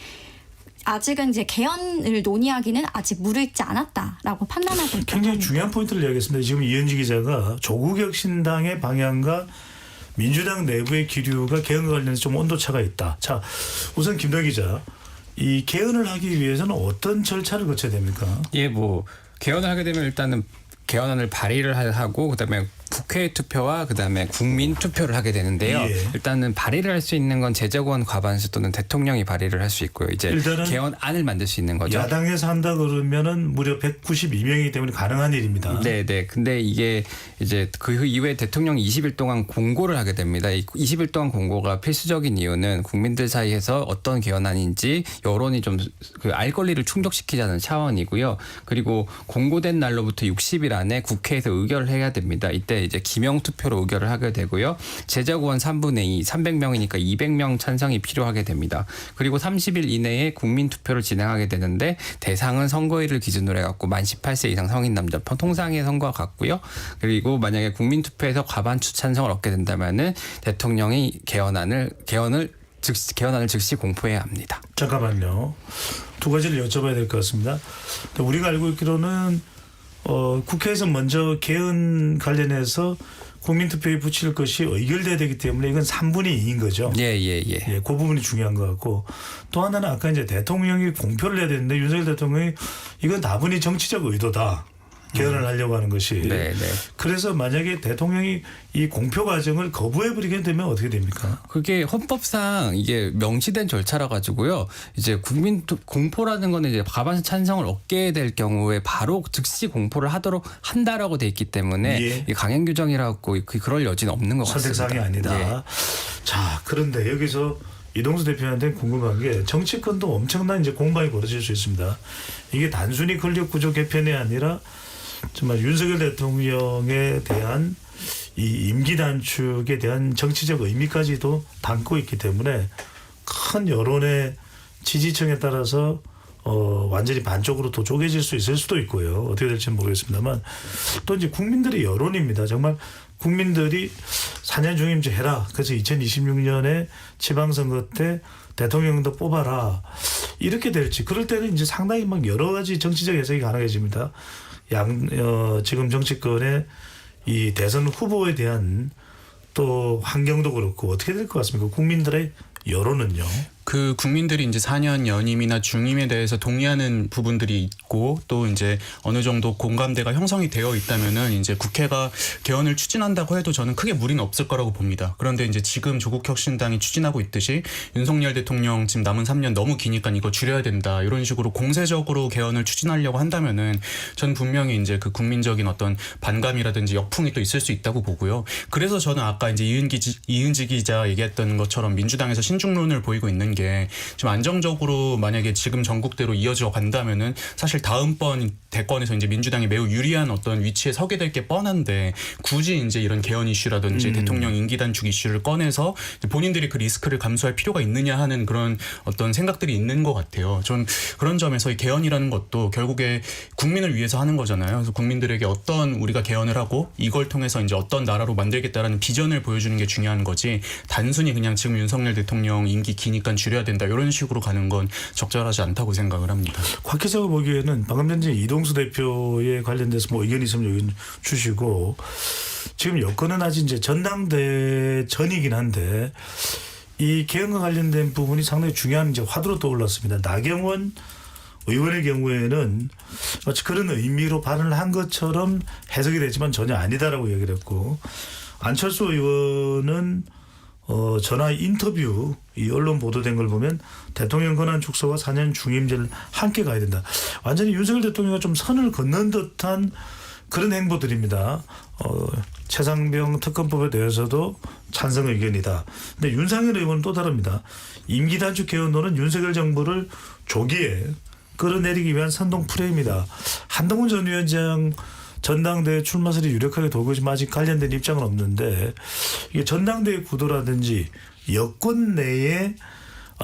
아직은 이제 개헌을 논의하기는 아직 무르익지 않았다라고 판단하고 있다.
굉장히 중요한 포인트를 이야기했습니다. 지금 이현지 기자가 조국혁신당의 방향과 민주당 내부의 기류가 개헌과 관련해서 좀 온도차가 있다. 자, 우선 김도 기자, 이 개헌을 하기 위해서는 어떤 절차를 거쳐야 됩니까?
예, 뭐 개헌을 하게 되면 일단은 개헌안을 발의를 하고 그다음에 국회 투표와 그다음에 국민 투표를 하게 되는데요.
예.
일단은 발의를 할 수 있는 건 제적원 과반수 또는 대통령이 발의를 할 수 있고요. 이제
일단은
개헌안을 만들 수 있는 거죠.
야당에서 한다 그러면은 무려 192명이기 때문에 가능한 일입니다.
네. 근데 이게 이제 그 이후에 대통령이 20일 동안 공고를 하게 됩니다. 이 20일 동안 공고가 필수적인 이유는 국민들 사이에서 어떤 개헌안인지 여론이 좀 그 알 권리를 충족시키자는 차원이고요. 그리고 공고된 날로부터 60일 안에 국회에서 의결을 해야 됩니다. 이때 이제 기명 투표로 의결을 하게 되고요. 제적원 3분의 2, 300명이니까 200명 찬성이 필요하게 됩니다. 그리고 30일 이내에 국민 투표를 진행하게 되는데 대상은 선거일을 기준으로 해갖고 만 18세 이상 성인 남자 통상의 선거와 같고요. 그리고 만약에 국민 투표에서 과반수 찬성을 얻게 된다면은 대통령이 개헌안을 즉시 공포해야 합니다.
잠깐만요. 두 가지를 여쭤봐야 될 것 같습니다. 우리가 알고 있기로는 국회에서 먼저 개헌 관련해서 국민투표에 붙일 것이 의결돼야 되기 때문에 이건 3분의 2인 거죠.
예.
그 부분이 중요한 것 같고 또 하나는 아까 이제 대통령이 공표를 해야 되는데 윤석열 대통령이 이건 다분히 정치적 의도다. 개헌을 하려고 하는 것이.
네.
그래서 만약에 대통령이 이 공표 과정을 거부해버리게 되면 어떻게 됩니까?
그게 헌법상 이게 명시된 절차라 가지고요. 이제 국민 공포라는 거는 이제 과반수 찬성을 얻게 될 경우에 바로 즉시 공포를 한다라고 돼 있기 때문에
예.
이 강행 규정이라고 그럴 여지는 없는 것 같습니다.
선택사항이 아니다.
예.
자, 그런데 여기서 이동수 대표한테 궁금한 게 정치권도 엄청난 이제 공방이 벌어질 수 있습니다. 이게 단순히 권력 구조 개편이 아니라 정말 윤석열 대통령에 대한 이 임기 단축에 대한 정치적 의미까지도 담고 있기 때문에 큰 여론의 지지층에 따라서 완전히 반쪽으로 또 쪼개질 수 있을 수도 있고요. 어떻게 될지는 모르겠습니다만 또 이제 국민들의 여론입니다. 정말 국민들이 4년 중임제 해라. 그래서 2026년에 지방선거 때 대통령도 뽑아라. 이렇게 될지 그럴 때는 이제 상당히 막 여러 가지 정치적 해석이 가능해집니다. 지금 정치권의 이 대선 후보에 대한 또 환경도 그렇고 어떻게 될 것 같습니까? 국민들의 여론은요.
그 국민들이 이제 4년 연임이나 중임에 대해서 동의하는 부분들이 있고 또 이제 어느 정도 공감대가 형성이 되어 있다면은 이제 국회가 개헌을 추진한다고 해도 저는 크게 무리는 없을 거라고 봅니다. 그런데 이제 지금 조국혁신당이 추진하고 있듯이 윤석열 대통령 지금 남은 3년 너무 기니까 이거 줄여야 된다 이런 식으로 공세적으로 개헌을 추진하려고 한다면은 전 분명히 이제 그 국민적인 어떤 반감이라든지 역풍이 또 있을 수 있다고 보고요. 그래서 저는 아까 이제 이은지 기자 얘기했던 것처럼 민주당에서 신중론을 보이고 있는 게 게 좀 안정적으로 만약에 지금 전국대로 이어져 간다면은 사실 다음번 대권에서 이제 민주당이 매우 유리한 어떤 위치에 서게 될 게 뻔한데 굳이 이제 이런 개헌 이슈라든지 대통령 임기 단축 이슈를 꺼내서 본인들이 그 리스크를 감수할 필요가 있느냐 하는 그런 어떤 생각들이 있는 것 같아요. 전 그런 점에서 이 개헌이라는 것도 결국에 국민을 위해서 하는 거잖아요. 그래서 국민들에게 어떤 우리가 개헌을 하고 이걸 통해서 이제 어떤 나라로 만들겠다라는 비전을 보여주는 게 중요한 거지 단순히 그냥 지금 윤석열 대통령 임기 기니까 줄여야 된다 이런 식으로 가는 건 적절하지 않다고 생각을 합니다.
곽 기자가 보기에는 방금 전에 이동수 대표에 관련돼서 뭐 의견이 있으면 의견 주시고 지금 여건은 아직 이제 전당대 전이긴 한데 이 개헌과 관련된 부분이 상당히 중요한 이제 화두로 떠올랐습니다. 나경원 의원의 경우에는 마치 그런 의미로 발언을 한 것처럼 해석이 되지만 전혀 아니다라고 얘기를 했고 안철수 의원은 전화 인터뷰 이 언론 보도된 걸 보면 대통령 권한 축소와 4년 중임제를 함께 가야 된다. 완전히 윤석열 대통령이 좀 선을 긋는 듯한 그런 행보들입니다. 최상병 특검법에 대해서도 찬성 의견이다. 근데 윤상현 의원은 또 다릅니다. 임기 단축 개헌론은 윤석열 정부를 조기에 끌어내리기 위한 선동 프레임이다. 한동훈 전 위원장 전당대회 출마설이 유력하게 돌고 있지만 아직 관련된 입장은 없는데 이게 전당대회 구도라든지 여권 내에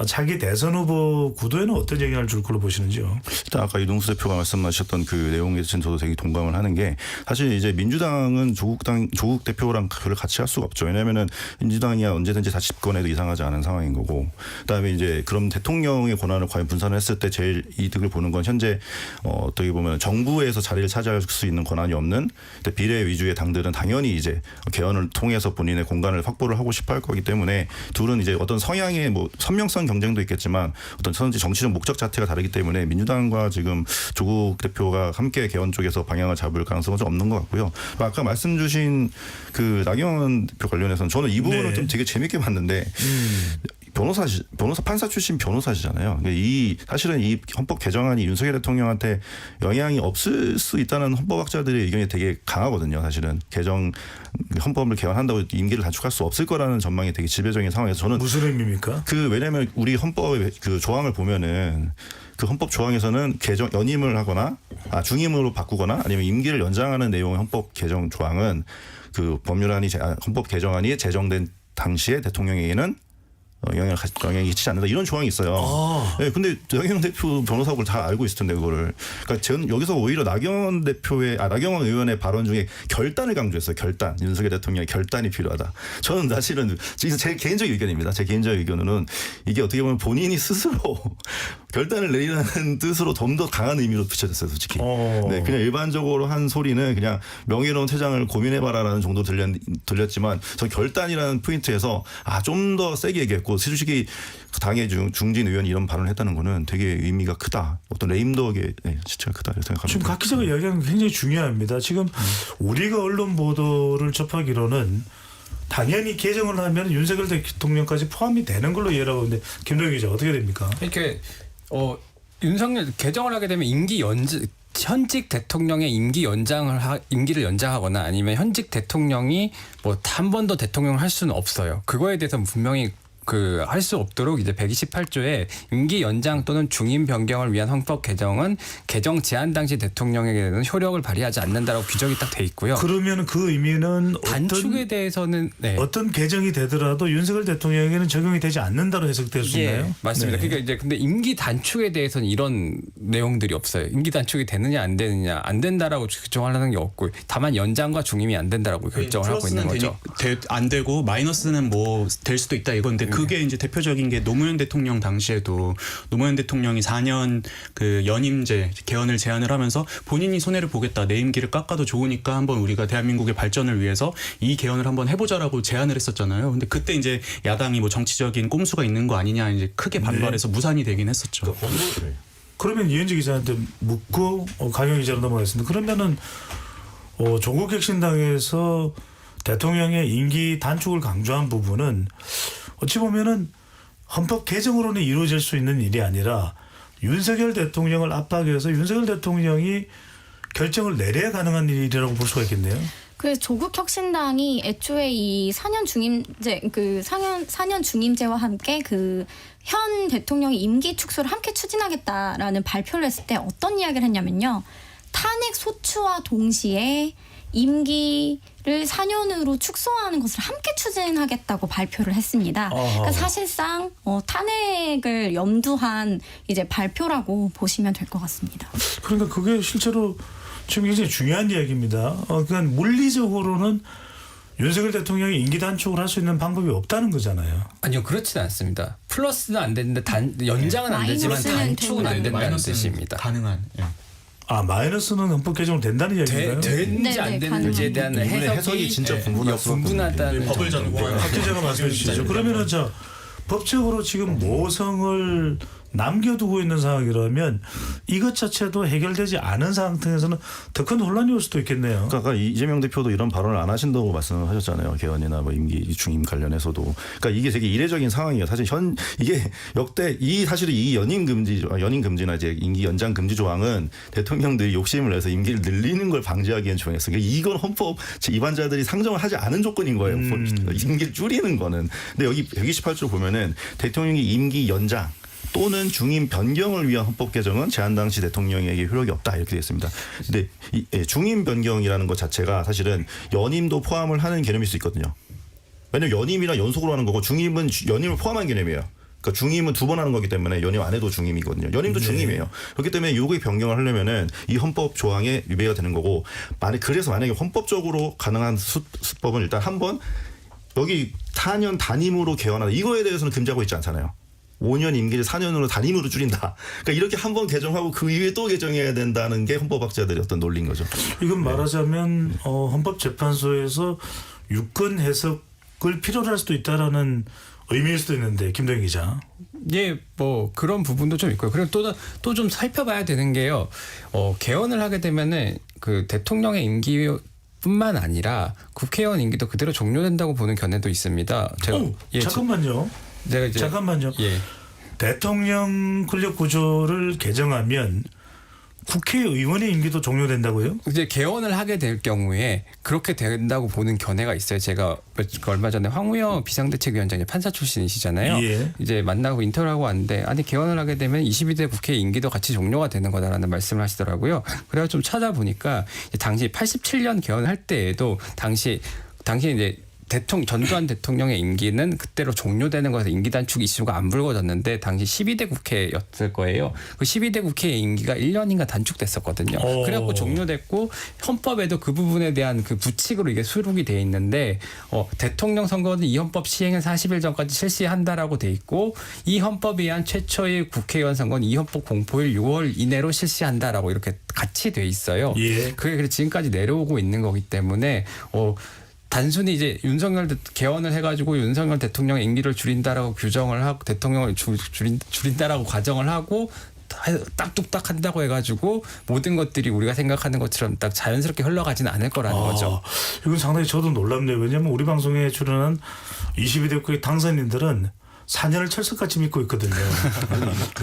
자기 대선 후보 구도에는 어떤 영향을 줄 걸로 보시는지요?
일단 아까 이동수 대표가 말씀하셨던 그 내용에 대해서는 저도 되게 동감을 하는 게 사실 이제 민주당은 조국 대표랑 그걸 같이 할 수가 없죠. 왜냐하면은 민주당이 언제든지 다시 집권해도 이상하지 않은 상황인 거고 그다음에 이제 그럼 대통령의 권한을 과연 분산을 했을 때 제일 이득을 보는 건 현재 어떻게 보면 정부에서 자리를 차지할 수 있는 권한이 없는 비례 위주의 당들은 당연히 이제 개헌을 통해서 본인의 공간을 확보를 하고 싶어 할 거기 때문에 둘은 이제 어떤 성향의 뭐 선명성 경쟁도 있겠지만 어떤 정치적 목적 자체가 다르기 때문에 민주당과 지금 조국 대표가 함께 개헌 쪽에서 방향을 잡을 가능성은 좀 없는 것 같고요. 아까 말씀 주신 그 나경원 대표 관련해서는 저는 이 부분을
네.
좀 되게 재밌게 봤는데 변호사 판사 출신 변호사시잖아요. 이 사실은 이 헌법 개정안이 윤석열 대통령한테 영향이 없을 수 있다는 헌법학자들의 의견이 되게 강하거든요. 사실은 헌법을 개헌한다고 임기를 단축할 수 없을 거라는 전망이 되게 지배적인 상황에서 저는
무슨 의미입니까?
왜냐하면 우리 헌법의 그 조항을 보면은 그 헌법 조항에서는 연임을 하거나 중임으로 바꾸거나 아니면 임기를 연장하는 내용의 헌법 개정 조항은 그 헌법 개정안이 제정된 당시에 대통령에게는 영향이 끼치지 않는다 이런 조항이 있어요. 네, 근데 나경원 대표 변호사가 그걸 다 알고 있을 텐데 그거를. 그러니까 저는 여기서 오히려 나경원 의원의 발언 중에 결단을 강조했어요. 결단. 윤석열 대통령의 결단이 필요하다. 저는 사실은 제 개인적인 의견입니다. 제 개인적 의견으로는 이게 어떻게 보면 본인이 스스로 결단을 내리라는 뜻으로 좀 더 강한 의미로 비춰졌어요, 솔직히. 네, 그냥 일반적으로 한 소리는 그냥 명예로운 퇴장을 고민해봐라라는 정도로 들렸지만 저 결단이라는 포인트에서 좀 더 세게 얘기했고. 솔직히 당의 중진 의원이 이런 발언을 했다는 거는 되게 의미가 크다. 어떤 레임덕의 지체가 크다 이렇게 생각합니다.
지금 각 기자가 이야기하는 게 굉장히 중요합니다. 지금 우리가 언론 보도를 접하기로는 당연히 개정을 하면 윤석열 대통령까지 포함이 되는 걸로 이해를 하고 있는데 김동현 기자 어떻게 됩니까?
이렇게 윤석열 개정을 하게 되면 현직 대통령의 임기를 연장하거나 아니면 현직 대통령이 뭐 한 번 더 대통령을 할 수는 없어요. 그거에 대해서는 분명히 할 수 없도록 이제 128조에 임기 연장 또는 중임 변경을 위한 헌법 개정은 개정 제한 당시 대통령에게는 효력을 발휘하지 않는다라고 규정이 딱 돼 있고요.
그러면 그 의미는
단축에 대해서는
어떤 개정이 되더라도 윤석열 대통령에게는 적용이 되지 않는다로 해석될 수 있나요?
예, 맞습니다.
네.
그러니까 이제 근데 임기 단축에 대해서는 이런 내용들이 없어요. 임기 단축이 되느냐 안 되느냐 안 된다라고 규정하려는 게 없고 다만 연장과 중임이 안 된다라고 결정을 하고 있는 거죠.
안 되고 마이너스는 뭐 될 수도 있다 이건데 그게 이제 대표적인 게 노무현 대통령 당시에도 노무현 대통령이 4년 그 연임제 개헌을 제안을 하면서 본인이 손해를 보겠다. 내 임기를 깎아도 좋으니까 한번 우리가 대한민국의 발전을 위해서 이 개헌을 한번 해보자라고 제안을 했었잖아요. 근데 그때 이제 야당이 뭐 정치적인 꼼수가 있는 거 아니냐 이제 크게 반발해서 무산이 되긴 했었죠.
그러면 이현지 기자한테 묻고 강영 기자로 넘어가겠습니다. 그러면은 조국 혁신당에서 대통령의 임기 단축을 강조한 부분은 어찌 보면은 헌법 개정으로는 이루어질 수 있는 일이 아니라 윤석열 대통령을 압박해서 윤석열 대통령이 결정을 내려야 가능한 일이라고 볼 수가 있겠네요.
그래서 조국혁신당이 애초에 이 4년 중임제 그 4년 중임제와 함께 그 현 대통령의 임기 축소를 함께 추진하겠다라는 발표를 했을 때 어떤 이야기를 했냐면요. 탄핵 소추와 동시에 임기를 4년으로 축소하는 것을 함께 추진하겠다고 발표를 했습니다. 그러니까 사실상 탄핵을 염두한 이제 발표라고 보시면 될 것 같습니다.
그러니까 그게 실제로 지금 굉장히 중요한 이야기입니다. 그러니까 물리적으로는 윤석열 대통령이 임기 단축을 할 수 있는 방법이 없다는 거잖아요.
아니요, 그렇지는 않습니다. 플러스는 안 되는데 연장은 안 되지만
마이너스는
단축은 안 된다는
마이너스는
뜻입니다.
가능한. 예.
마이너스는 헌법 개정으로 된다는 이야기인가요?
되는지
네,
안
네,
되는지에 대한
이분의 해석이 진짜
분분하다는
법을 전공한
박 기자가 말씀해 주시죠. 그러면은 법적으로 지금 모성을 남겨두고 있는 상황이라면 이것 자체도 해결되지 않은 상태에서는 더 큰 혼란이 올 수도 있겠네요.
그러니까 이재명 대표도 이런 발언을 안 하신다고 말씀하셨잖아요. 개헌이나 뭐 임기 중임 관련해서도. 그러니까 이게 되게 이례적인 상황이에요. 사실 이게 역대 사실은 이 연임 금지나 이제 임기 연장 금지 조항은 대통령들이 욕심을 내서 임기를 늘리는 걸 방지하기 위한 조항이었어요. 그러니까 이건 헌법 위반자들이 상정을 하지 않은 조건인 거예요. 임기를 줄이는 거는. 근데 여기 128조 보면은 대통령이 임기 연장 또는 중임 변경을 위한 헌법 개정은 제한 당시 대통령에게 효력이 없다 이렇게 되어 있습니다. 근데 중임 변경이라는 것 자체가 사실은 연임도 포함을 하는 개념일 수 있거든요. 왜냐하면 연임이랑 연속으로 하는 거고 중임은 연임을 포함한 개념이에요. 그러니까 중임은 2번 하는 거기 때문에 연임 안 해도 중임이거든요. 연임도 중임이에요. 그렇기 때문에 요게 변경을 하려면은 이 헌법 조항에 위배가 되는 거고 그래서 만약에 헌법적으로 가능한 수법은 일단 한번 여기 4년 단임으로 개헌하다 이거에 대해서는 금지하고 있지 않잖아요. 5년 임기를 4년으로 단임으로 줄인다. 그러니까 이렇게 한 번 개정하고 그 이후에 또 개정해야 된다는 게 헌법학자들의 어떤 논리인 거죠.
이건 말하자면 헌법재판소에서 유권 해석을 필요로 할 수도 있다라는 의미일 수도 있는데 김동현 기자.
예, 뭐 그런 부분도 좀 있고요. 그리고 또 좀 살펴봐야 되는 게요. 개헌을 하게 되면은 그 대통령의 임기 뿐만 아니라 국회의원 임기도 그대로 종료된다고 보는 견해도 있습니다.
잠깐만요. 잠깐만요.
예.
대통령 권력 구조를 개정하면 국회의원의 임기도 종료된다고요?
이제 개헌을 하게 될 경우에 그렇게 된다고 보는 견해가 있어요. 제가 얼마 전에 황우여 비상대책위원장이 판사 출신이시잖아요.
예.
이제 만나고 인터뷰를 하고 왔는데 아니 개헌을 하게 되면 22대 국회 임기도 같이 종료가 되는 거다라는 말씀을 하시더라고요. 그래서 좀 찾아보니까 당시 87년 개헌할 때에도 당시 이제 전두환 대통령의 임기는 그때로 종료되는 거에서 임기 단축 이슈가 안 불거졌는데 당시 12대 국회였을 거예요. 그 12대 국회의 임기가 1년인가 단축됐었거든요. 그래갖고 종료됐고 헌법에도 그 부분에 대한 그 부칙으로 이게 수록이 돼 있는데 대통령 선거는 이 헌법 시행은 40일 전까지 실시한다라고 돼 있고 이 헌법에 의한 최초의 국회의원 선거는 이 헌법 공포일 6월 이내로 실시한다라고 이렇게 같이 돼 있어요.
예.
그게 그래서 지금까지 내려오고 있는 거기 때문에 단순히 이제 윤석열 개헌을 해가지고 윤석열 대통령의 임기를 줄인다라고 규정을 하고 대통령을 줄인다라고 가정을 하고 딱 뚝딱 한다고 해가지고 모든 것들이 우리가 생각하는 것처럼 딱 자연스럽게 흘러가지는 않을 거라는 거죠.
이건 상당히 저도 놀랍네요. 왜냐하면 우리 방송에 출연한 22대 국회 당선인들은 4년을 철석같이 믿고 있거든요.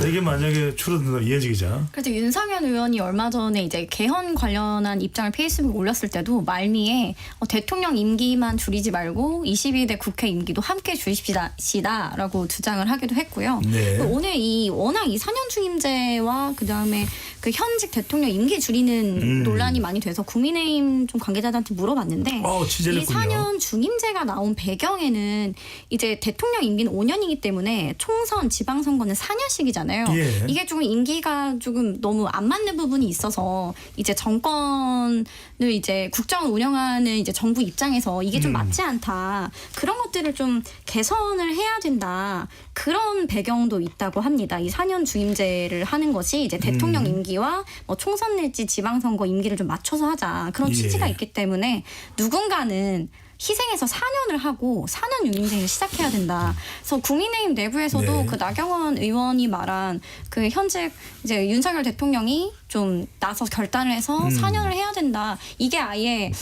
이게 만약에 줄어든다 이현지 기자.
그래서 윤상현 의원이 얼마 전에 이제 개헌 관련한 입장을 페이스북에 올렸을 때도 말미에 대통령 임기만 줄이지 말고 22대 국회 임기도 함께 줄이시다라고 주장을 하기도 했고요.
네.
오늘 워낙 이 4년 중임제와 그다음에 그 현직 대통령 임기 줄이는 논란이 많이 돼서 국민의힘 좀 관계자들한테 물어봤는데 이 4년 중임제가 나온 배경에는 이제 대통령 임기는 5년이기 때문에 총선 지방선거는 4년씩이잖아요.
예.
이게 조금 임기가 조금 너무 안 맞는 부분이 있어서 이제 정권을 이제 국정을 운영하는 이제 정부 입장에서 이게 좀 맞지 않다. 그런 것들을 좀 개선을 해야 된다. 그런 배경도 있다고 합니다. 이 4년 중임제를 하는 것이 이제 대통령 임기와 뭐 총선 내지 지방선거 임기를 좀 맞춰서 하자. 그런 취지가 있기 때문에 누군가는 희생해서 4년을 하고 4년 유임생을 시작해야 된다. 그래서 국민의힘 내부에서도 그 나경원 의원이 말한 그 현직 이제 윤석열 대통령이 좀 나서 결단을 해서 4년을 해야 된다. 이게 아예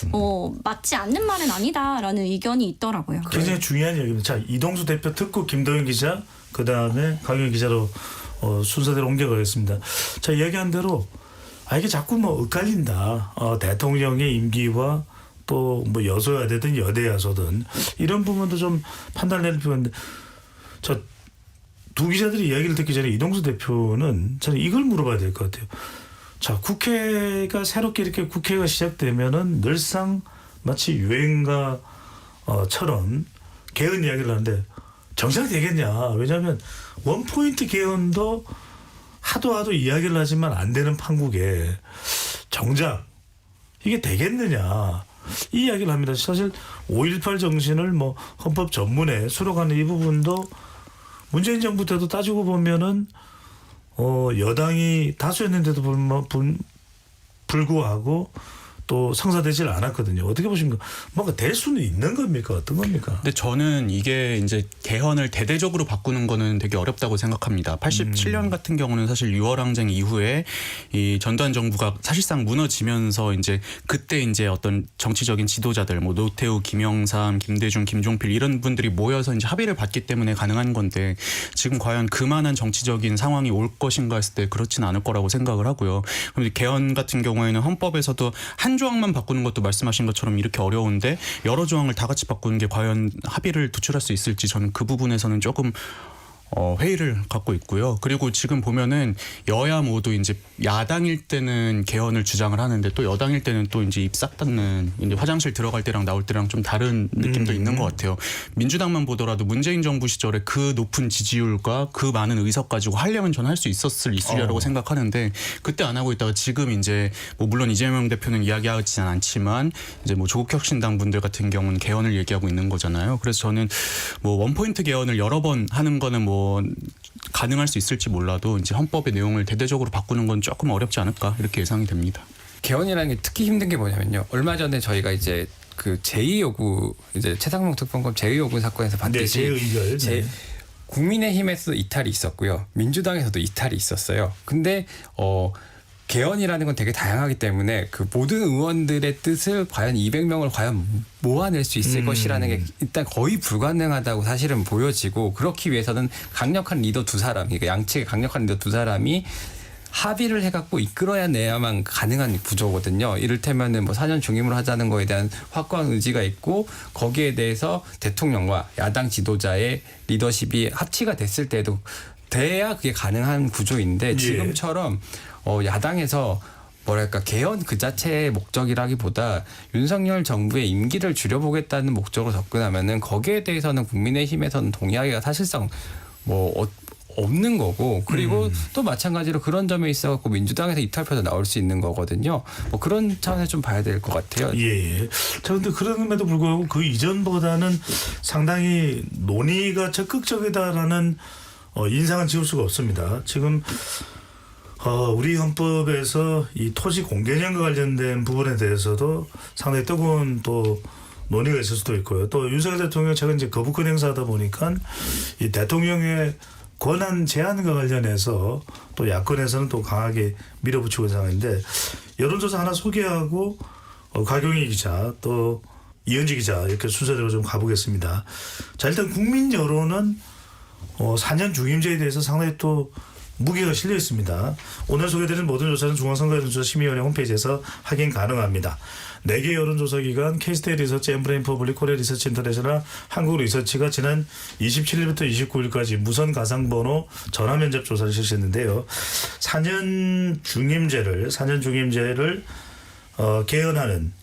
맞지 않는 말은 아니다라는 의견이 있더라고요.
굉장히 중요한 얘기입니다. 자, 이동수 대표 듣고 김동현 기자, 그 다음에 강현 기자로 순서대로 옮겨가겠습니다. 자, 이야기한 대로 이게 자꾸 엇갈린다. 대통령의 임기와 또 뭐 여소야되든 여대야소든 이런 부분도 좀 판단할 필요가 있는데 자, 두 기자들이 이야기를 듣기 전에 이동수 대표는 저는 이걸 물어봐야 될 것 같아요. 자, 국회가 새롭게 이렇게 국회가 시작되면은 늘상 마치 유행가처럼 개헌 이야기를 하는데 정작 되겠냐? 왜냐하면 원포인트 개헌도 하도 이야기를 하지만 안 되는 판국에 정작 이게 되겠느냐? 이 이야기를 합니다. 사실 5.18 정신을 뭐 헌법 전문에 수록하는 이 부분도 문재인 정부 때도 따지고 보면은 여당이 다수였는데도 불구하고 또 성사되질 않았거든요. 어떻게 보십니까? 뭔가 될 수는 있는 겁니까? 어떤 겁니까?
근데 저는 이게 이제 개헌을 대대적으로 바꾸는 거는 되게 어렵다고 생각합니다. 87년 같은 경우는 사실 6월 항쟁 이후에 이 전두환 정부가 사실상 무너지면서 이제 그때 이제 어떤 정치적인 지도자들 뭐 노태우, 김영삼, 김대중, 김종필 이런 분들이 모여서 이제 합의를 봤기 때문에 가능한 건데 지금 과연 그만한 정치적인 상황이 올 것인가 했을 때 그렇지는 않을 거라고 생각을 하고요. 그럼 개헌 같은 경우에는 헌법에서도 한 조항만 바꾸는 것도 말씀하신 것처럼 이렇게 어려운데 여러 조항을 다 같이 바꾸는 게 과연 합의를 도출할 수 있을지 저는 그 부분에서는 조금 회의를 갖고 있고요. 그리고 지금 보면은 여야 모두 이제 야당일 때는 개헌을 주장을 하는데 또 여당일 때는 또 이제 입 싹 닫는 이제 화장실 들어갈 때랑 나올 때랑 좀 다른 느낌도 있는 것 같아요. 민주당만 보더라도 문재인 정부 시절에 그 높은 지지율과 그 많은 의석 가지고 하려면 저는 할 수 있었을 이슈라고 생각하는데 그때 안 하고 있다가 지금 이제 뭐 물론 이재명 대표는 이야기하지는 않지만 이제 뭐 조국혁신당 분들 같은 경우는 개헌을 얘기하고 있는 거잖아요. 그래서 저는 뭐 원포인트 개헌을 여러 번 하는 거는 뭐 가능할 수 있을지 몰라도 이제 헌법의 내용을 대대적으로 바꾸는 건 조금 어렵지 않을까 이렇게 예상이 됩니다.
개헌이라는 게 특히 힘든 게 뭐냐면요. 얼마 전에 저희가 이제 그 제2요구 이제 최상병 특검법 제2요구 사건에서 봤듯이
제2의결. 네.
국민의힘에서 이탈이 있었고요. 민주당에서도 이탈이 있었어요. 근데 개헌이라는 건 되게 다양하기 때문에 그 모든 의원들의 뜻을 과연 200명을 과연 모아낼 수 있을 것이라는 게 일단 거의 불가능하다고 사실은 보여지고 그렇기 위해서는 강력한 리더 두 사람, 그러니까 양측의 강력한 리더 두 사람이 합의를 해갖고 이끌어내야만 가능한 구조거든요. 이를테면은 뭐 4년 중임으로 하자는 거에 대한 확고한 의지가 있고 거기에 대해서 대통령과 야당 지도자의 리더십이 합치가 됐을 때도 돼야 그게 가능한 구조인데 지금처럼 야당에서 뭐랄까 개헌 그 자체의 목적이라기보다 윤석열 정부의 임기를 줄여보겠다는 목적으로 접근하면은 거기에 대해서는 국민의힘에서는 동의하기가 사실상 뭐 없는 거고 그리고 또 마찬가지로 그런 점에 있어갖고 민주당에서 이탈표도 나올 수 있는 거거든요. 뭐 그런 차원에서 좀 봐야 될 것 같아요.
예. 자, 근데 그럼에도 불구하고 그 이전보다는 상당히 논의가 적극적이다라는 인상은 지울 수가 없습니다. 지금 우리 헌법에서 이 토지 공개념과 관련된 부분에 대해서도 상당히 뜨거운 또 논의가 있을 수도 있고요. 또 윤석열 대통령 최근 이제 거부권 행사하다 보니까 이 대통령의 권한 제한과 관련해서 또 야권에서는 또 강하게 밀어붙이고 있는 상황인데 여론조사 하나 소개하고 곽용희 기자 또 이현지 기자 이렇게 순서대로 좀 가보겠습니다. 자, 일단 국민 여론은 4년 중임제에 대해서 상당히 또 무게가 실려 있습니다. 오늘 소개드린 모든 조사는 중앙선거여론조사심의위원회 홈페이지에서 확인 가능합니다. 4개 여론조사기관 K-스테이트 리서치, 엠브레인 퍼블릭, 코리아 리서치 인터내셔널, 한국 리서치가 지난 27일부터 29일까지 무선 가상번호 전화면접 조사를 실시했는데요. 4년 중임제를 개헌하는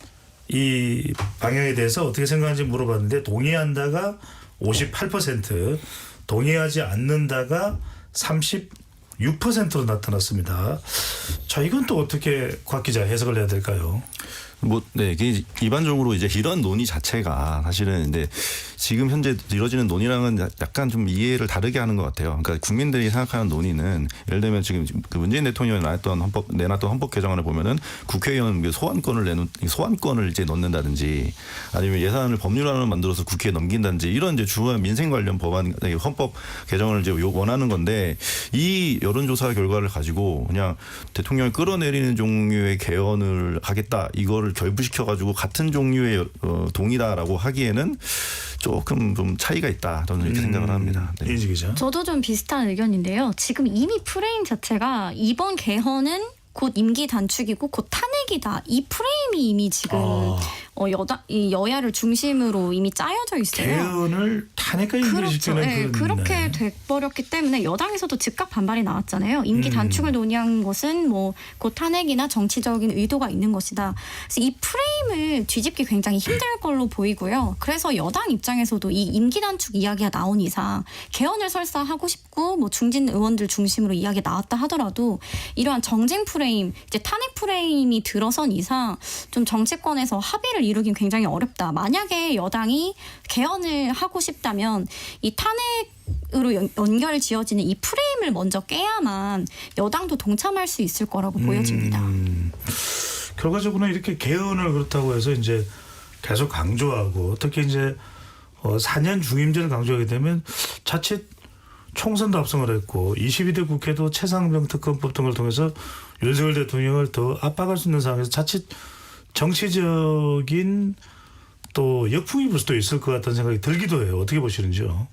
이 방향에 대해서 어떻게 생각하는지 물어봤는데 동의한다가 58%, 동의하지 않는다가 36%로 나타났습니다. 자, 이건 또 어떻게 곽 기자 해석을 해야 될까요?
이게 일반적으로 이제 이런 논의 자체가 사실은 근데 지금 현재 이루어지는 논의랑은 약간 좀 이해를 다르게 하는 것 같아요. 그러니까 국민들이 생각하는 논의는 예를 들면 지금 그 문재인 대통령이 내놨던 헌법 개정안을 보면은 국회의원 소환권을 이제 넣는다든지 아니면 예산을 법률안을 만들어서 국회에 넘긴다든지 이런 이제 주요한 민생 관련 법안 헌법 개정을 이제 원하는 건데 이 여론조사 결과를 가지고 그냥 대통령이 끌어내리는 종류의 개헌을 하겠다 이거를 결부시켜가지고 같은 종류의 동의다라고 하기에는 조금 좀 차이가 있다. 저는 이렇게 생각을 합니다. 네.
이은지 기자.
저도 좀 비슷한 의견인데요. 지금 이미 프레임 자체가 이번 개헌은 곧 임기 단축이고 곧 탄핵 탄핵이다. 이 프레임이 이미 지금 이 여야를 중심으로 이미 짜여져 있어요.
개헌을 탄핵까지 연결시키는
네, 그렇게 돼버렸기 때문에 여당에서도 즉각 반발이 나왔잖아요. 임기 단축을 논의한 것은 뭐 곧 탄핵이나 정치적인 의도가 있는 것이다. 그래서 이 프레임을 뒤집기 굉장히 힘들 걸로 보이고요. 그래서 여당 입장에서도 이 임기 단축 이야기가 나온 이상 개헌을 설사 하고 싶고 뭐 중진 의원들 중심으로 이야기가 나왔다 하더라도 이러한 정쟁 프레임, 이제 탄핵 프레임이 들어선 이상 좀 정치권에서 합의를 이루긴 굉장히 어렵다. 만약에 여당이 개헌을 하고 싶다면 이 탄핵으로 연결 지어지는 이 프레임을 먼저 깨야만 여당도 동참할 수 있을 거라고 보여집니다.
결과적으로는 이렇게 개헌을 그렇다고 해서 이제 계속 강조하고 특히 이제 4년 중임제를 강조하게 되면 자칫 총선도 압승을 했고 22대 국회도 최상병 특검법 등을 통해서 윤석열 대통령을 더 압박할 수 있는 상황에서 자칫 정치적인 또 역풍이 불 수도 있을 것 같다는 생각이 들기도 해요. 어떻게 보시는지요?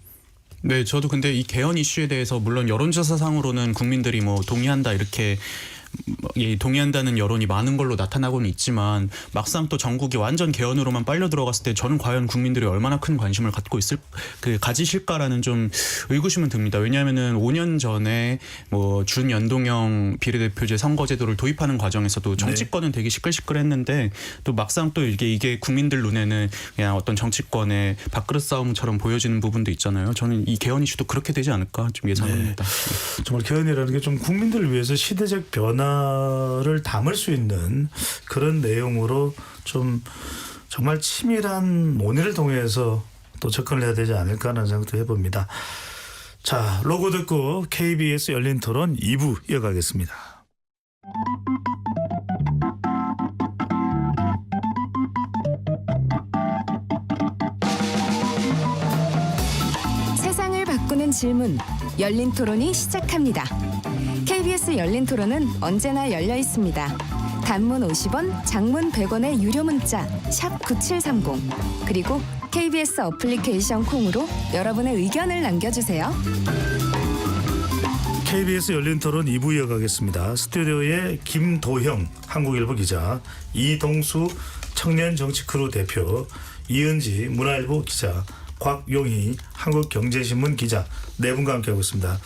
네, 저도 근데 이 개헌 이슈에 대해서 물론 여론조사상으로는 국민들이 뭐 동의한다 이렇게 동의한다는 여론이 많은 걸로 나타나고는 있지만 막상 또 전국이 완전 개헌으로만 빨려 들어갔을 때 저는 과연 국민들이 얼마나 큰 관심을 갖고 가지실까라는 좀 의구심은 듭니다. 왜냐하면은 5년 전에 뭐 준연동형 비례대표제 선거제도를 도입하는 과정에서도 정치권은 되게 시끌시끌했는데 또 막상 또 이게 국민들 눈에는 그냥 어떤 정치권의 밥그릇 싸움처럼 보여지는 부분도 있잖아요. 저는 이 개헌 이슈도 그렇게 되지 않을까 좀 예상합니다.
정말 개헌이라는 게 좀 국민들을 위해서 시대적 변화를 담을 수 있는 그런 내용으로 좀 정말 치밀한 논의를 통해서 또 접근을 해야 되지 않을까 하는 생각도 해봅니다. 자, 로고 듣고 KBS 열린 토론 2부 이어가겠습니다.
세상을 바꾸는 질문, 열린 토론이 시작합니다. KBS 열린 토론은 언제나 열려 있습니다. 단문 50원, 장문 100원의 유료 문자 샵 9730 그리고 KBS 어플리케이션 콩으로 여러분의 의견을 남겨주세요.
KBS 열린 토론 2부 이어가겠습니다. 스튜디오에 김도형 한국일보 기자, 이동수 청년정치크루 대표, 이은지 문화일보 기자, 곽용희 한국경제신문 기자 네 분과 함께하고 있습니다.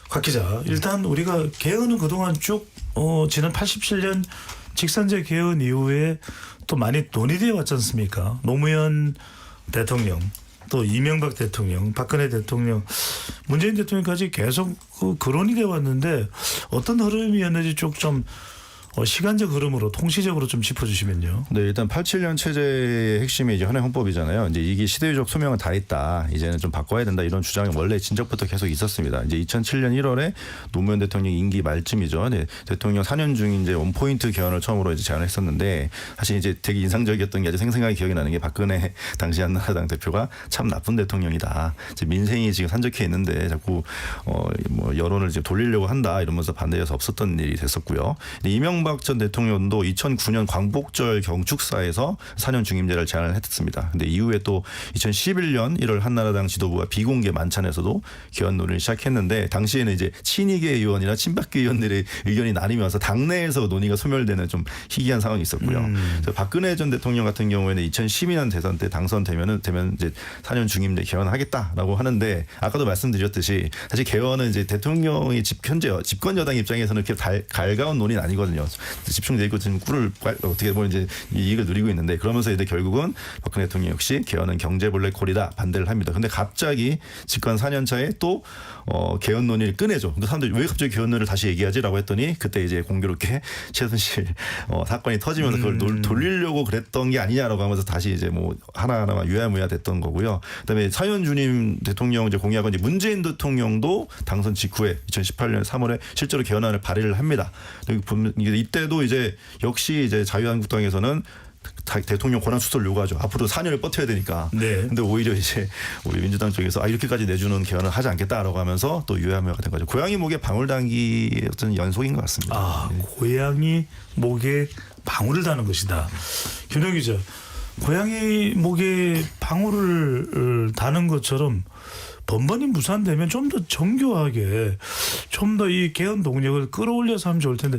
곽 기자, 일단 우리가 개헌은 그동안 쭉 지난 87년 직선제 개헌 이후에 또 많이 논의되어 왔지 않습니까? 노무현 대통령, 또 이명박 대통령, 박근혜 대통령, 문재인 대통령까지 계속 거론이 되어 왔는데 어떤 흐름이었는지 쭉 좀 시간적 흐름으로 통시적으로 좀 짚어주시면요.
네, 일단 87년 체제의 핵심이 이제 현행 헌법이잖아요. 이제 이게 시대적 소명은 다 있다. 이제는 좀 바꿔야 된다. 이런 주장이 원래 진작부터 계속 있었습니다. 이제 2007년 1월에 노무현 대통령 임기 말쯤이죠. 네, 대통령 4년 중 이제 원포인트 개헌을 처음으로 이제 제안했었는데 사실 이제 되게 인상적이었던 게 아주 생생하게 기억이 나는 게 박근혜 당시 한나라당 대표가 참 나쁜 대통령이다. 이제 민생이 지금 산적해 있는데 자꾸 뭐 여론을 이제 돌리려고 한다 이러면서 반대해서 없었던 일이 됐었고요. 이명박 전 대통령도 2009년 광복절 경축사에서 4년 중임제를 제안을 했습니다. 근데 이후에 또 2011년 1월 한나라당 지도부가 비공개 만찬에서도 개헌 논의를 시작했는데 당시에는 이제 친이계 의원이나 친박계 의원들의 의견이 나뉘면서 당내에서 논의가 소멸되는 좀 희귀한 상황이 있었고요. 박근혜 전 대통령 같은 경우에는 2012년 대선 때 당선되면 이제 4년 중임제 개헌하겠다라고 하는데 아까도 말씀드렸듯이 사실 개헌은 이제 대통령이 현재 집권 여당 입장에서는 그렇게 갈가운 논의는 아니거든요. 집중돼 있고 지금 꿀을 어떻게 보면 이제 이익을 누리고 있는데 그러면서 이제 결국은 박근혜 대통령 역시 개헌은 경제 블랙홀이다 반대를 합니다. 근데 갑자기 집권 4년 차에 또 개헌 논의를 꺼내죠. 근데 사람들이 왜 갑자기 개헌 논의를 다시 얘기하지라고 했더니 그때 이제 공교롭게 최순실 사건이 터지면서 그걸 돌리려고 그랬던 게 아니냐라고 하면서 다시 이제 뭐 하나하나만 유야무야 됐던 거고요. 그다음에 사연 주임 대통령 이제 공약은 이제 문재인 대통령도 당선 직후에 2018년 3월에 실제로 개헌안을 발의를 합니다. 이때도 이제 역시 이제 자유한국당에서는 대통령 권한 수사를 요구하죠. 앞으로 4년을 버텨야 되니까.
네.
근데 오히려 이제 우리 민주당 쪽에서 이렇게까지 내주는 개헌을 하지 않겠다라고 하면서 또 유야무야가 된 거죠. 고양이 목에 방울 단기 어떤 연속인 것 같습니다. 네.
고양이 목에 방울을 다는 것이다. 김영 기자, 고양이 목에 방울을 다는 것처럼 번번이 무산되면 좀 더 정교하게 좀 더 이 개헌 동력을 끌어올려서 하면 좋을 텐데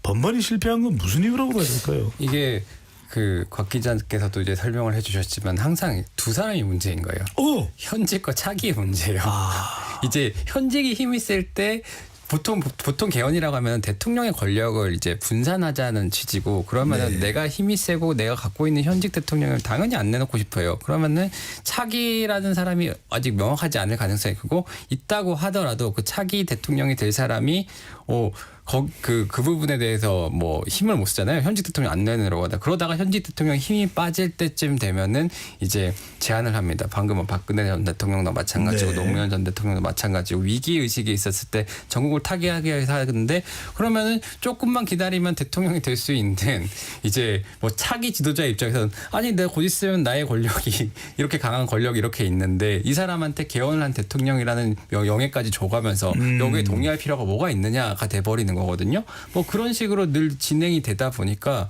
번번이 실패한 건 무슨 이유라고 봐야 될까요?
이게 그 곽 기자께서도 이제 설명을 해주셨지만 항상 두 사람이 문제인 거예요.
오!
현직과 차기의 문제예요. 이제 현직이 힘이 셀 때 보통 개헌이라고 하면 대통령의 권력을 이제 분산하자는 취지고 그러면은 내가 힘이 세고 내가 갖고 있는 현직 대통령을 당연히 안 내놓고 싶어요. 그러면은 차기라는 사람이 아직 명확하지 않을 가능성이 크고 있다고 하더라도 그 차기 대통령이 될 사람이 그 부분에 대해서 뭐 힘을 못 쓰잖아요. 현직 대통령 안 내놓으려고 하다. 그러다가 현직 대통령 힘이 빠질 때쯤 되면은 이제 제안을 합니다. 방금 박근혜 전 대통령도 마찬가지고
네.
노무현 전 대통령도 마찬가지고 위기 의식이 있었을 때 전국을 타개하게 해서 하는데 그러면은 조금만 기다리면 대통령이 될 수 있는 이제 뭐 차기 지도자 입장에서는 아니 내가 곧 있으면 나의 권력이 이렇게 강한 권력이 이렇게 있는데 이 사람한테 개헌을 한 대통령이라는 영예까지 줘가면서 여기에 동의할 필요가 뭐가 있느냐가 돼버리는 거거든요. 뭐 그런 식으로 늘 진행이 되다 보니까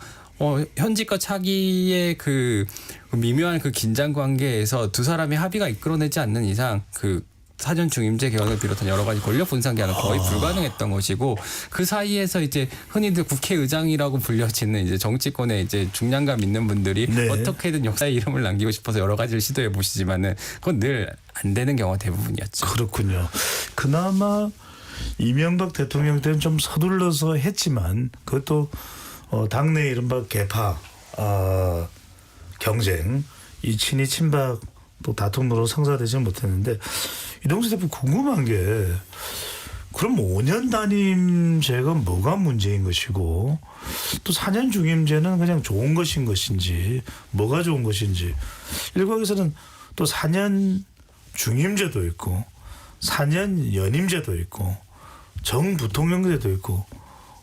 현직과 차기의 그 미묘한 그 긴장 관계에서 두 사람의 합의가 이끌어내지 않는 이상 그 사전 중임제 개헌을 비롯한 여러 가지 권력 분산 개헌은 거의 불가능했던 것이고 그 사이에서 이제 흔히들 국회의장이라고 불려지는 이제 정치권의 이제 중량감 있는 분들이
네.
어떻게든 역사에 이름을 남기고 싶어서 여러 가지를 시도해 보시지만은 그건 늘 안 되는 경우가 대부분이었죠.
그렇군요. 그나마 이명박 대통령 때는 좀 서둘러서 했지만 그것도 당내 이른바 개파 경쟁 이 친이 친박 또 다툼으로 성사되지 못했는데 이동수 대표 궁금한 게 그럼 5년 단임제가 뭐가 문제인 것이고 또 4년 중임제는 그냥 좋은 것인 것인지 뭐가 좋은 것인지 일각에서는 또 4년 중임제도 있고 4년 연임제도 있고 정부통령제도 있고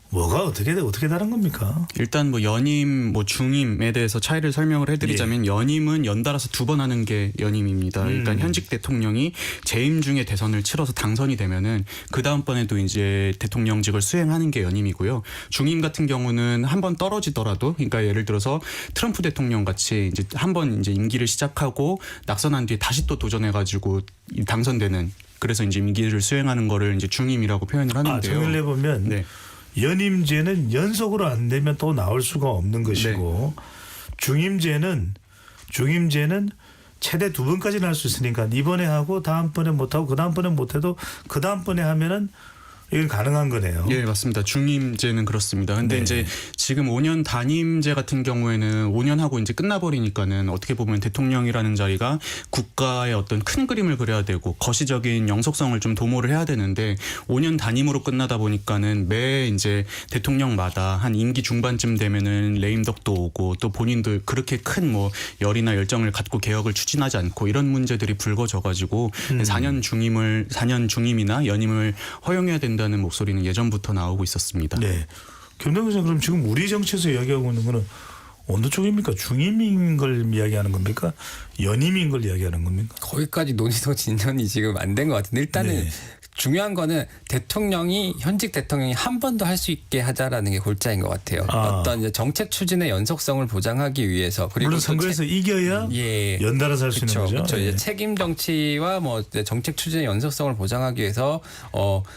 뭐가 어떻게 다른 겁니까?
일단 뭐 연임, 뭐 중임에 대해서 차이를 설명을 해드리자면 연임은 연달아서 2번 하는 게 연임입니다. 그러니까 현직 대통령이 재임 중에 대선을 치러서 당선이 되면은 그 다음번에도 이제 대통령직을 수행하는 게 연임이고요. 중임 같은 경우는 한 번 떨어지더라도, 그러니까 예를 들어서 트럼프 대통령 같이 이제 한 번 이제 임기를 시작하고 낙선한 뒤에 다시 또 도전해가지고 당선되는. 그래서 이제 임기를 수행하는 거를 이제 중임이라고 표현을 하는데요.
정리를 해보면.
네.
연임제는 연속으로 안 되면 또 나올 수가 없는 것이고 중임제는 최대 2번까지는 할 수 있으니까 이번에 하고 다음번에 못하고 그 다음번에 못해도 그 다음번에 하면은 이건 가능한 거네요.
예, 맞습니다. 중임제는 그렇습니다. 근데
네.
이제 지금 5년 단임제 같은 경우에는 5년 하고 이제 끝나버리니까는 어떻게 보면 대통령이라는 자리가 국가의 어떤 큰 그림을 그려야 되고 거시적인 영속성을 좀 도모를 해야 되는데 5년 단임으로 끝나다 보니까는 매 이제 대통령마다 한 임기 중반쯤 되면은 레임덕도 오고 또 본인도 그렇게 큰 뭐 열이나 열정을 갖고 개혁을 추진하지 않고 이런 문제들이 불거져가지고 4년 중임이나 연임을 허용해야 된다는 목소리는 예전부터 나오고 있었습니다.
네. 김동현 기자 그럼 지금 우리 정치에서 이야기하고 있는 거는 어느 쪽입니까? 중임인 걸 이야기하는 겁니까? 연임인 걸 이야기하는 겁니까?
거기까지 논의도 진전이 지금 안 된 것 같은데 일단은
네.
중요한 거는 현직 대통령이 한 번 더 할 수 있게 하자라는 게 골자인 것 같아요. 어떤 이제 정책 추진의 연속성을 보장하기 위해서 그리고
물론 선거에서 이겨야 연달아서 할 수 있는 거죠.
그렇죠.
예.
이제 책임 정치와 뭐 정책 추진의 연속성을 보장하기 위해서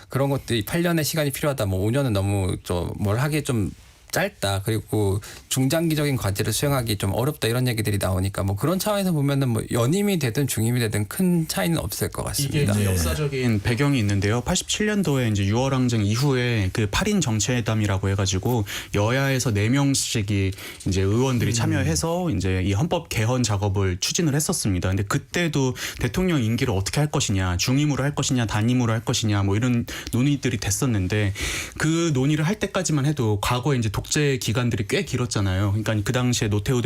그런 것들이 8년의 시간이 필요하다. 뭐 5년은 너무 뭘 하기에 좀 짧다. 그리고 중장기적인 과제를 수행하기 좀 어렵다 이런 얘기들이 나오니까 뭐 그런 차원에서 보면은 뭐 연임이 되든 중임이 되든 큰 차이는 없을 것
이게
같습니다.
이제 역사적인 배경이 있는데요. 87년도에 이제 6월 항쟁 이후에 그 8인 정치회담이라고 해가지고 여야에서 4명씩이 이제 의원들이 참여해서 이제 이 헌법 개헌 작업을 추진을 했었습니다. 근데 그때도 대통령 임기를 어떻게 할 것이냐, 중임으로 할 것이냐, 단임으로 할 것이냐, 뭐 이런 논의들이 됐었는데 그 논의를 할 때까지만 해도 과거에 이제 독재 기간들이 꽤 길었잖아요. 그러니까 그 당시에 노태우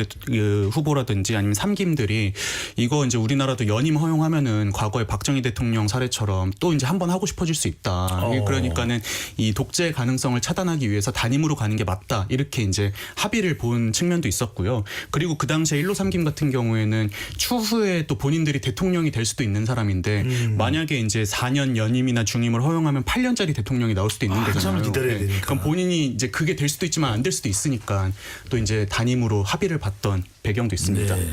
후보라든지 아니면 삼김들이 이거 이제 우리나라도 연임 허용하면은 과거에 박정희 대통령 사례처럼 또 이제 한번 하고 싶어질 수 있다. 그러니까는 이 독재 가능성을 차단하기 위해서 단임으로 가는 게 맞다. 이렇게 이제 합의를 본 측면도 있었고요. 그리고 그 당시에 1호 삼김 같은 경우에는 추후에 또 본인들이 대통령이 될 수도 있는 사람인데 만약에 이제 4년 연임이나 중임을 허용하면 8년짜리 대통령이 나올 수도 있는 거잖아요.
한참 기다려야 되니까.
그럼 본인이 이제 그게 될 수도 있지만 안 될 수도 있으니까 또 이제 단임으로 합의를 봤던 배경도 있습니다.
네.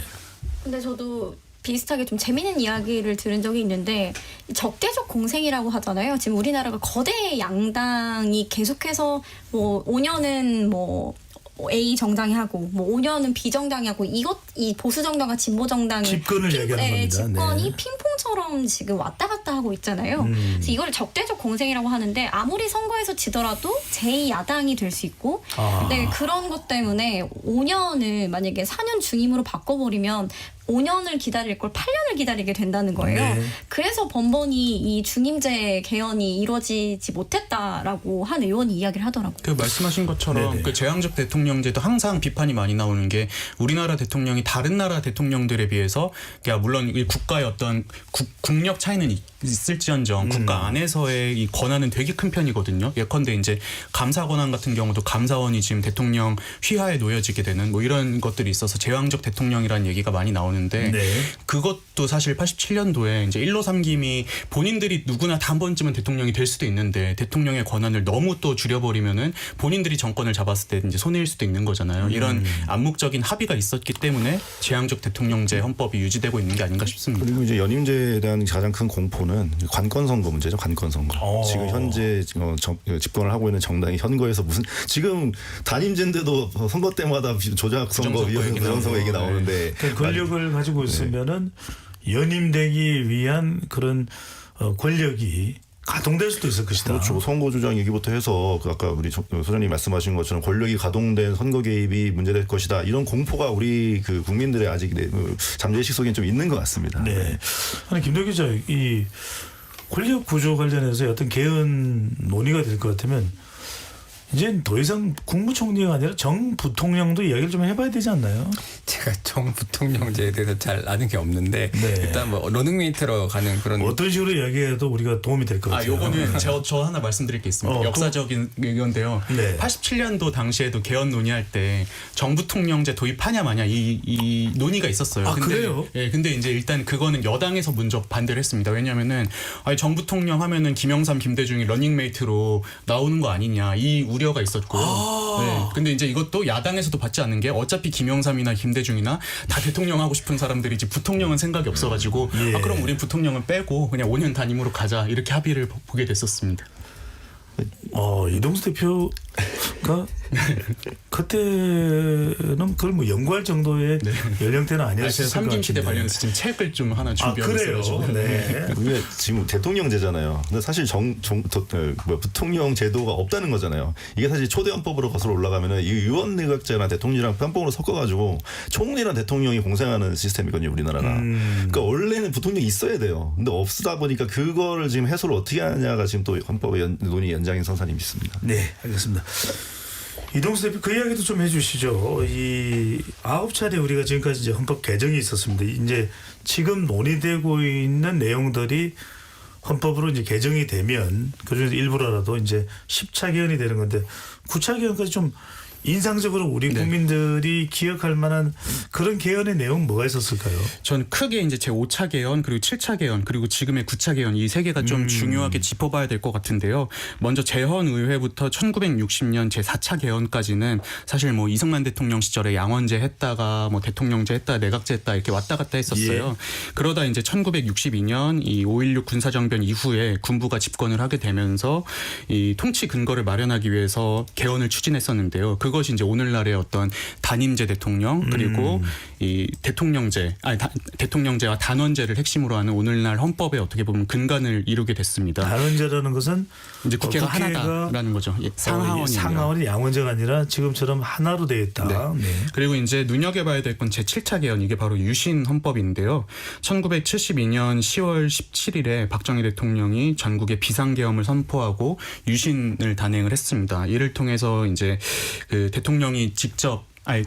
근데 저도 비슷하게 좀 재미있는 이야기를 들은 적이 있는데 적대적 공생이라고 하잖아요. 지금 우리나라가 거대 양당이 계속해서 뭐 5년은 뭐 A 정당이 하고 뭐 5년은 B 정당이 하고 이 보수 정당과 진보 정당이
집권을 얘기하는 겁니다.
집권이
네.
핑퐁처럼 지금 왔다 갔다 하고 있잖아요. 그래서 이걸 적대적 공생이라고 하는데 아무리 선거에서 지더라도 제2야당이 될 수 있고 네, 그런 것 때문에 5년을 만약에 4년 중임으로 바꿔버리면 5년을 기다릴 걸 8년을 기다리게 된다는 거예요.
네.
그래서 번번이 이 중임제 개헌이 이루어지지 못했다라고 한 의원이 이야기를 하더라고요.
그 말씀하신 것처럼
네네.
그 제왕적 대통령제도 항상 비판이 많이 나오는 게 우리나라 대통령이 다른 나라 대통령들에 비해서 그러니까 물론 이 국가의 어떤 국력 차이는 있을지언정 국가 안에서의 이 권한은 되게 큰 편이거든요. 예컨대 이제 감사 권한 같은 경우도 감사원이 지금 대통령 휘하에 놓여지게 되는 뭐 이런 것들이 있어서 제왕적 대통령이라는 얘기가 많이 나오는데
네.
그것도 사실 87년도에 이제 1로 삼김이 본인들이 누구나 다 한 번쯤은 대통령이 될 수도 있는데 대통령의 권한을 너무 또 줄여버리면은 본인들이 정권을 잡았을 때 이제 손해일 수도 있는 거잖아요. 이런 암묵적인 합의가 있었기 때문에 제왕적 대통령제 헌법이 유지되고 있는 게 아닌가 싶습니다.
그리고 이제 연임제에 대한 가장 큰 공포는 관건 선거 문제죠. 관건 선거. 지금 현재 집권을 하고 있는 정당이 선거에서 무슨 지금 단임제인데도 선거 때마다 조작 선거, 부정선거 얘기 나오는데
그 권력을 가지고 있으면은 연임되기 위한 그런 권력이 가동될 수도 있을 것이다.
그렇죠. 선거 조작 얘기부터 해서 그 아까 우리 소장님 말씀하신 것처럼 권력이 가동된 선거 개입이 문제될 것이다. 이런 공포가 우리 그 국민들의 아직 잠재의식 속에 좀 있는 것 같습니다.
네. 아니 김도 기자, 이 권력 구조 관련해서 어떤 개헌 논의가 될 것 같으면 이제 더 이상 국무총리가 아니라 정부통령도 이야기를 좀 해봐야 되지 않나요?
제가 정부통령제에 대해서 잘 아는 게 없는데
네.
일단 뭐 러닝메이트로 가는 그런
어떤 식으로 이야기해도 우리가 도움이 될 것 같아요.
요거는 저 하나 말씀드릴 게 있습니다. 역사적인 의견인데요.
네.
87년도 당시에도 개헌 논의할 때 정부통령제 도입하냐 마냐 이 논의가 있었어요.
아, 그래요?
예, 근데 이제 일단 그거는 여당에서 먼저 반대를 했습니다. 왜냐면은 정부통령 하면은 김영삼, 김대중이 러닝메이트로 나오는 거 아니냐 이 우려가 있었고. 네. 근데 이제 이것도 야당에서도 받지 않는 게 어차피 김영삼이나 김대중이나 다 대통령 하고 싶은 사람들이지 부통령은 생각이 없어가지고
예.
그럼 우린 부통령은 빼고 그냥 5년 단임으로 가자 이렇게 합의를 보게 됐었습니다.
이동수 대표가 그때는 그걸 뭐 연구할 정도의 연령대는 아니었을 것
삼김 시대
같은데.
관련해서 지금 책을 좀 하나 준비하고
그래요?
있어요.
네.
우리가 지금 대통령제잖아요. 근데 사실 부통령 제도가 없다는 거잖아요. 이게 사실 초대 헌법으로 거슬러 올라가면은 이 의원 내각제나 대통령이랑 뺨뽕으로 섞어가지고 총리랑 대통령이 공생하는 시스템이거든요, 우리나라가. 그러니까 원래는 부통령이 있어야 돼요. 근데 없다 보니까 그거를 지금 해소를 어떻게 하냐가 지금 또 헌법의 논의 연장인 선상이 있습니다.
네, 알겠습니다. 이동수 대표 그 이야기도 좀 해주시죠. 이 9차례 우리가 지금까지 이제 헌법 개정이 있었습니다. 이제 지금 논의되고 있는 내용들이 헌법으로 이제 개정이 되면 그중에서 일부라도 이제 10차 개헌이 되는 건데 9차 개헌까지 좀 인상적으로 우리 국민들이 기억할 만한 그런 개헌의 내용 뭐가 있었을까요?
전 크게 이제 제 5차 개헌 그리고 7차 개헌 그리고 지금의 9차 개헌 이 세 개가 좀 중요하게 짚어봐야 될 것 같은데요. 먼저 재헌의회부터 1960년 제 4차 개헌까지는 사실 뭐 이승만 대통령 시절에 양원제 했다가 뭐 대통령제 했다 내각제 했다 이렇게 왔다 갔다 했었어요. 그러다 이제 1962년 이 5.16 군사정변 이후에 군부가 집권을 하게 되면서 이 통치 근거를 마련하기 위해서 개헌을 추진했었는데요. 그것이 이제 오늘날의 어떤 단임제 대통령 그리고 이 대통령제와 단원제를 핵심으로 하는 오늘날 헌법에 어떻게 보면 근간을 이루게 됐습니다.
단원제라는 것은
이제 국회가 하나다라는 거죠. 상하원이에요.
상하원이 양원제가 아니라 지금처럼 하나로 되어 있다. 네.
그리고 이제 눈여겨봐야 될 건 제7차 개헌 이게 바로 유신 헌법인데요. 1972년 10월 17일에 박정희 대통령이 전국에 비상계엄을 선포하고 유신을 단행을 했습니다. 이를 통해서 이제 그 대통령이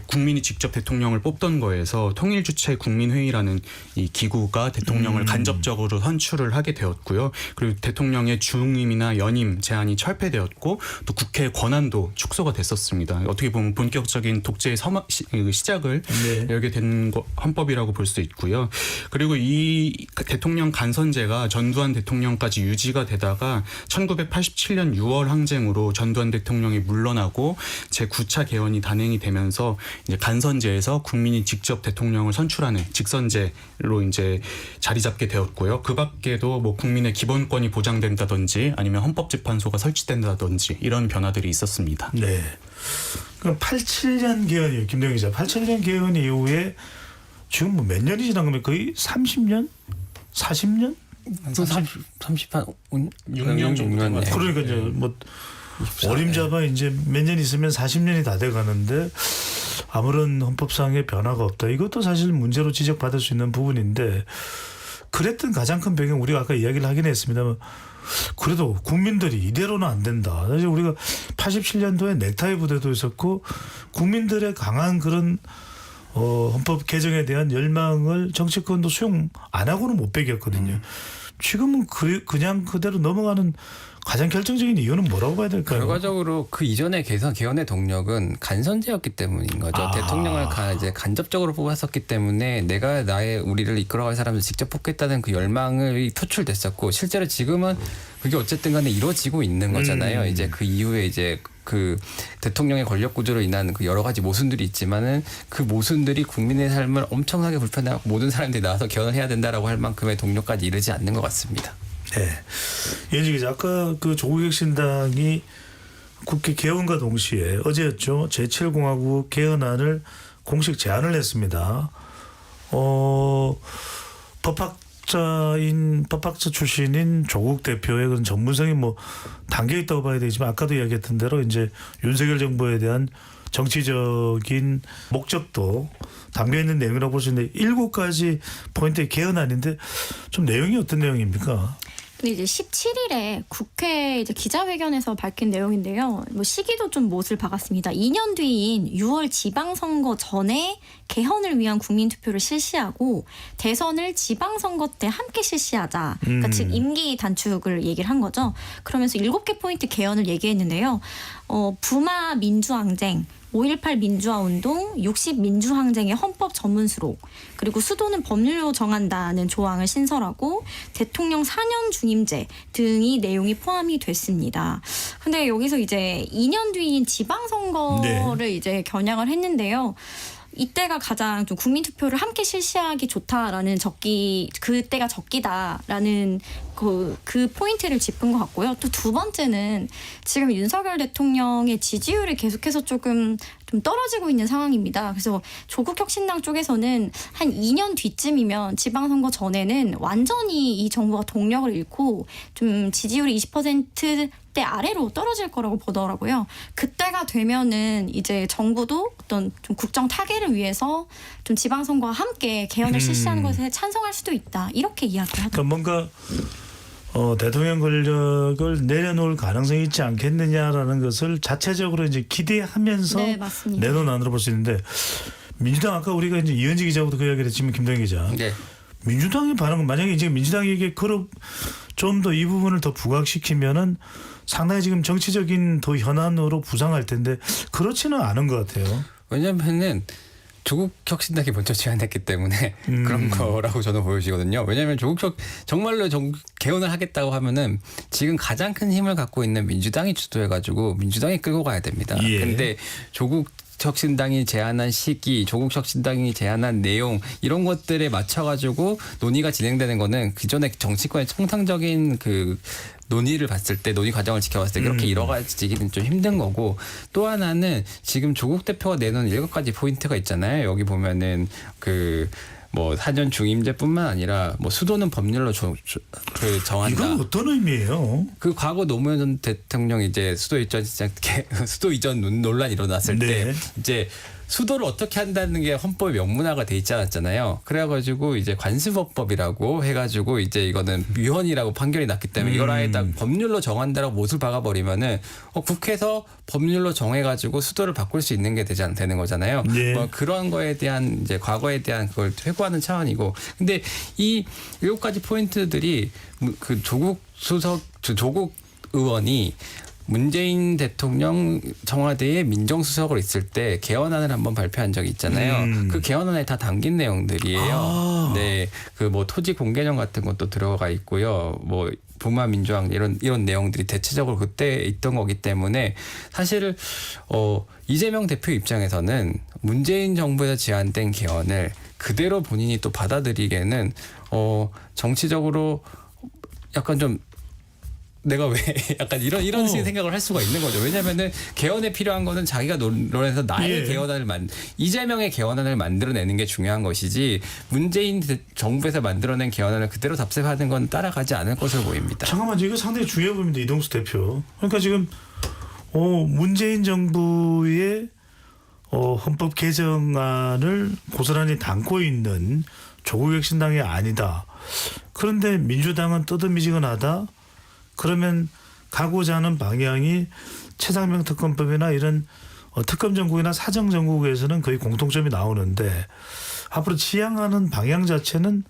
국민이 직접 대통령을 뽑던 거에서 통일주체 국민회의라는 이 기구가 대통령을 간접적으로 선출을 하게 되었고요. 그리고 대통령의 중임이나 연임 제한이 철폐되었고 또 국회의 권한도 축소가 됐었습니다. 어떻게 보면 본격적인 독재의 시작을 열게 된 헌법이라고 볼 수 있고요. 그리고 이 대통령 간선제가 전두환 대통령까지 유지가 되다가 1987년 6월 항쟁으로 전두환 대통령이 물러나고 제9차 개헌이 단행이 되면서 통해서 이제 간선제에서 국민이 직접 대통령을 선출하는 직선제로 이제 자리 잡게 되었고요. 그 밖에도 뭐 국민의 기본권이 보장된다든지 아니면 헌법재판소가 설치된다든지 이런 변화들이 있었습니다.
네. 그럼 87년 개헌이에요, 김동현 기자. 87년 개헌 이후에 지금 뭐 몇 년이 지난 겁니까? 거의 30년? 40년?
30한
6년 정도 된 것 같아요.
그러니까 이제 뭐 어림잡아 이제 몇 년 있으면 40년이 다 돼 가는데 아무런 헌법상의 변화가 없다. 이것도 사실 문제로 지적받을 수 있는 부분인데 그랬던 가장 큰 배경 우리가 아까 이야기를 하긴 했습니다만 그래도 국민들이 이대로는 안 된다. 사실 우리가 87년도에 넥타이 부대도 있었고 국민들의 강한 그런 헌법 개정에 대한 열망을 정치권도 수용 안 하고는 못 배겼거든요. 지금은 그냥 그대로 넘어가는 가장 결정적인 이유는 뭐라고 봐야 될까요?
결과적으로 그 이전의 개헌의 동력은 간선제였기 때문인 거죠. 대통령을 이제 간접적으로 뽑았었기 때문에 내가 우리를 이끌어갈 사람을 직접 뽑겠다는 그 열망이 표출됐었고 실제로 지금은 그게 어쨌든 간에 이루어지고 있는 거잖아요. 이제 그 이후에 이제 그 대통령의 권력 구조로 인한 그 여러 가지 모순들이 있지만은 그 모순들이 국민의 삶을 엄청나게 불편하고 모든 사람들이 나와서 개헌을 해야 된다라고 할 만큼의 동력까지 이르지 않는 것 같습니다.
네. 이현지 기자, 아까 그 조국혁신당이 국회 개헌과 동시에 어제였죠. 제7공화국 개헌안을 공식 제안을 했습니다. 법학자 출신인 조국 대표의 그런 전문성이 뭐 담겨 있다고 봐야 되지만 아까도 이야기했던 대로 이제 윤석열 정부에 대한 정치적인 목적도 담겨 있는 내용이라고 볼 수 있는데 7가지 포인트의 개헌안인데 좀 내용이 어떤 내용입니까?
근데 이제 17일에 국회 이제 기자회견에서 밝힌 내용인데요. 뭐 시기도 좀 못을 박았습니다. 2년 뒤인 6월 지방선거 전에 개헌을 위한 국민투표를 실시하고 대선을 지방선거 때 함께 실시하자. 그러니까 즉 임기 단축을 얘기를 한 거죠. 그러면서 7개 포인트 개헌을 얘기했는데요. 부마 민주항쟁, 5.18 민주화운동, 60 민주항쟁의 헌법 전문 수록, 그리고 수도는 법률로 정한다는 조항을 신설하고 대통령 4년 중임제 등이 내용이 포함이 됐습니다. 근데 여기서 이제 2년 뒤인 지방선거를 이제 겨냥을 했는데요. 이때가 가장 좀 국민투표를 함께 실시하기 좋다라는 그때가 적기다라는 그 포인트를 짚은 것 같고요. 또 두 번째는 지금 윤석열 대통령의 지지율이 계속해서 좀 떨어지고 있는 상황입니다. 그래서 조국혁신당 쪽에서는 한 2년 뒤쯤이면 지방선거 전에는 완전히 이 정부가 동력을 잃고 좀 지지율이 20%대 아래로 떨어질 거라고 보더라고요. 그때가 되면은 이제 정부도 어떤 좀 국정 타개를 위해서 좀 지방선거와 함께 개헌을 실시하는 것에 찬성할 수도 있다. 이렇게 이야기를 하더라고요.
그러니까 뭔가 대통령 권력을 내려놓을 가능성이 있지 않겠느냐라는 것을 자체적으로 이제 기대하면서
네, 맞습니다.
내놓은 안으로 볼 수 있는데 민주당 아까 우리가 이제 이현지 기자하고도 그 이야기를 했지만 김동현 기자.
네.
민주당의 반응은 만약에 이제 민주당에게 좀 더 이 부분을 더 부각시키면은 상당히 지금 정치적인 더 현안으로 부상할 텐데 그렇지는 않은 것 같아요.
왜냐면은 조국 혁신당이 먼저 제안했기 때문에 그런 거라고 저는 보여지거든요. 왜냐하면 정말로 개헌을 하겠다고 하면은 지금 가장 큰 힘을 갖고 있는 민주당이 주도해가지고 민주당이 끌고 가야 됩니다. 근데 조국 혁신당이 제안한 시기, 조국 혁신당이 제안한 내용 이런 것들에 맞춰가지고 논의가 진행되는 거는 기존의 정치권의 통상적인 그 논의를 봤을 때 논의 과정을 지켜봤을 때 그렇게 이뤄가지기는 좀 힘든 거고 또 하나는 지금 조국 대표가 내놓은 7가지 포인트가 있잖아요. 여기 보면은 뭐 4년 중임제뿐만 아니라 뭐 수도는 법률로 정한다.
이건 어떤 의미예요?
그 과거 노무현 전 대통령 이제 수도 이전 논란이 일어났을 때 이제 수도를 어떻게 한다는 게 헌법에 명문화가 돼 있지 않았잖아요. 그래가지고 이제 관습법법이라고 해가지고 이제 이거는 위헌이라고 판결이 났기 때문에 이걸 아예 딱 법률로 정한다라고 못을 박아버리면은 국회에서 법률로 정해가지고 수도를 바꿀 수 있는 게 되는 거잖아요. 뭐 그런 거에 대한 이제 과거에 대한 그걸 회고하는 차원이고. 근데 이 7가지 포인트들이 그 조국 의원이 문재인 대통령 청와대에 민정수석으로 있을 때 개헌안을 한번 발표한 적이 있잖아요. 그 개헌안에 다 담긴 내용들이에요. 네, 그 뭐 토지 공개령 같은 것도 들어가 있고요. 뭐 부마 민주항 이런 내용들이 대체적으로 그때 있던 거기 때문에 사실 이재명 대표 입장에서는 문재인 정부에서 제안된 개헌을 그대로 본인이 또 받아들이기에는 정치적으로 약간 좀 내가 왜 약간 이런 식의 생각을 할 수가 있는 거죠. 왜냐하면은 개헌에 필요한 거는 자기가 논해서 나의 개헌안을 이재명의 개헌안을 만들어내는 게 중요한 것이지 문재인 정부에서 만들어낸 개헌안을 그대로 답습하는 건 따라가지 않을 것으로 보입니다.
잠깐만요. 이거 상당히 중요해 보입니다. 이동수 대표. 그러니까 지금 문재인 정부의 헌법 개정안을 고스란히 담고 있는 조국혁신당이 아니다. 그런데 민주당은 떠듬이지근하다. 그러면 가고자 하는 방향이 최상병 특검법이나 이런 특검 정국이나 사정 정국에서는 거의 공통점이 나오는데 앞으로 지향하는 방향 자체는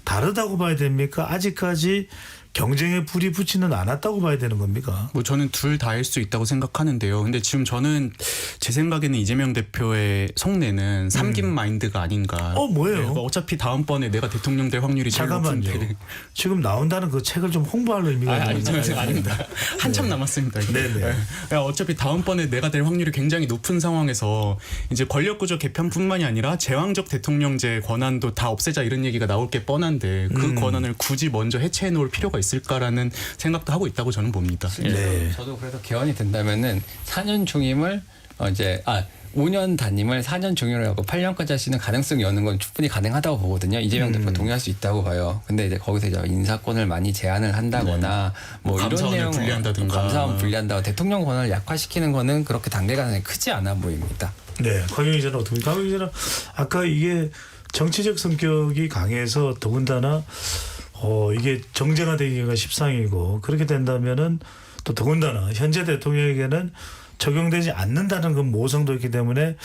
다르다고 봐야 됩니까? 아직까지 경쟁에 불이 붙지는 않았다고 봐야 되는 겁니까?
뭐 저는 둘 다일 수 있다고 생각하는데요. 근데 지금 저는 제 생각에는 이재명 대표의 속내는 삼김 마인드가 아닌가.
뭐예요?
네, 어차피 다음번에 내가 대통령 될 확률이 제일
잠깐만요.
높은데.
지금 나온다는 그 책을 좀 홍보할 의미가
아닙니다. 한참 남았습니다.
네네.
어차피 다음번에 내가 될 확률이 굉장히 높은 상황에서 이제 권력구조 개편뿐만이 아니라 제왕적 대통령제 권한도 다 없애자 이런 얘기가 나올 게 뻔한데 그 권한을 굳이 먼저 해체해 놓을 필요가 있을까라는 생각도 하고 있다고 저는 봅니다.
네. 저도 그래서 개헌이 된다면은 4년 중임을 5년 단임을 4년 중임으로 하고 8년까지 할 수 있는 가능성이 여는 건 충분히 가능하다고 보거든요. 이재명 대표 동의할 수 있다고 봐요. 근데 이제 거기서 이제 인사권을 많이 제한을 한다거나 뭐 이런
감사원을
내용
분리한다든가.
감사원 분리한다거나 대통령 권한을 약화시키는 거는 그렇게 단계가 크지 않아 보입니다.
네, 강영 기자는 어떻게? 강영 기자는 아까 이게 정치적 성격이 강해서 더군다나 이게 정쟁화되기가 십상이고 그렇게 된다면은 또 더군다나 현재 대통령에게는 적용되지 않는다는 그 모성도 있기 때문에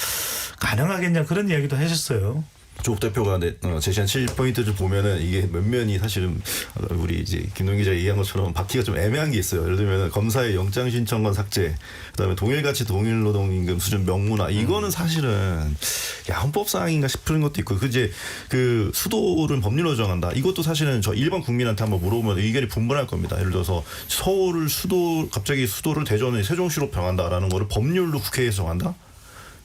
가능하겠냐 그런 이야기도 하셨어요.
조국 대표가 제시한 7포인트를 보면은 이게 면면이 사실은 우리 이제 김동 기자 얘기한 것처럼 받기가 좀 애매한 게 있어요. 예를 들면 검사의 영장 신청권 삭제, 그다음에 동일가치 동일노동임금 수준 명문화 이거는 사실은 헌법 사항인가 싶은 것도 있고 이제 그 수도를 법률로 정한다. 이것도 사실은 저 일반 국민한테 한번 물어보면 의견이 분분할 겁니다. 예를 들어서 서울을 갑자기 수도를 대전을 세종시로 정한다라는 거를 법률로 국회에서 정한다.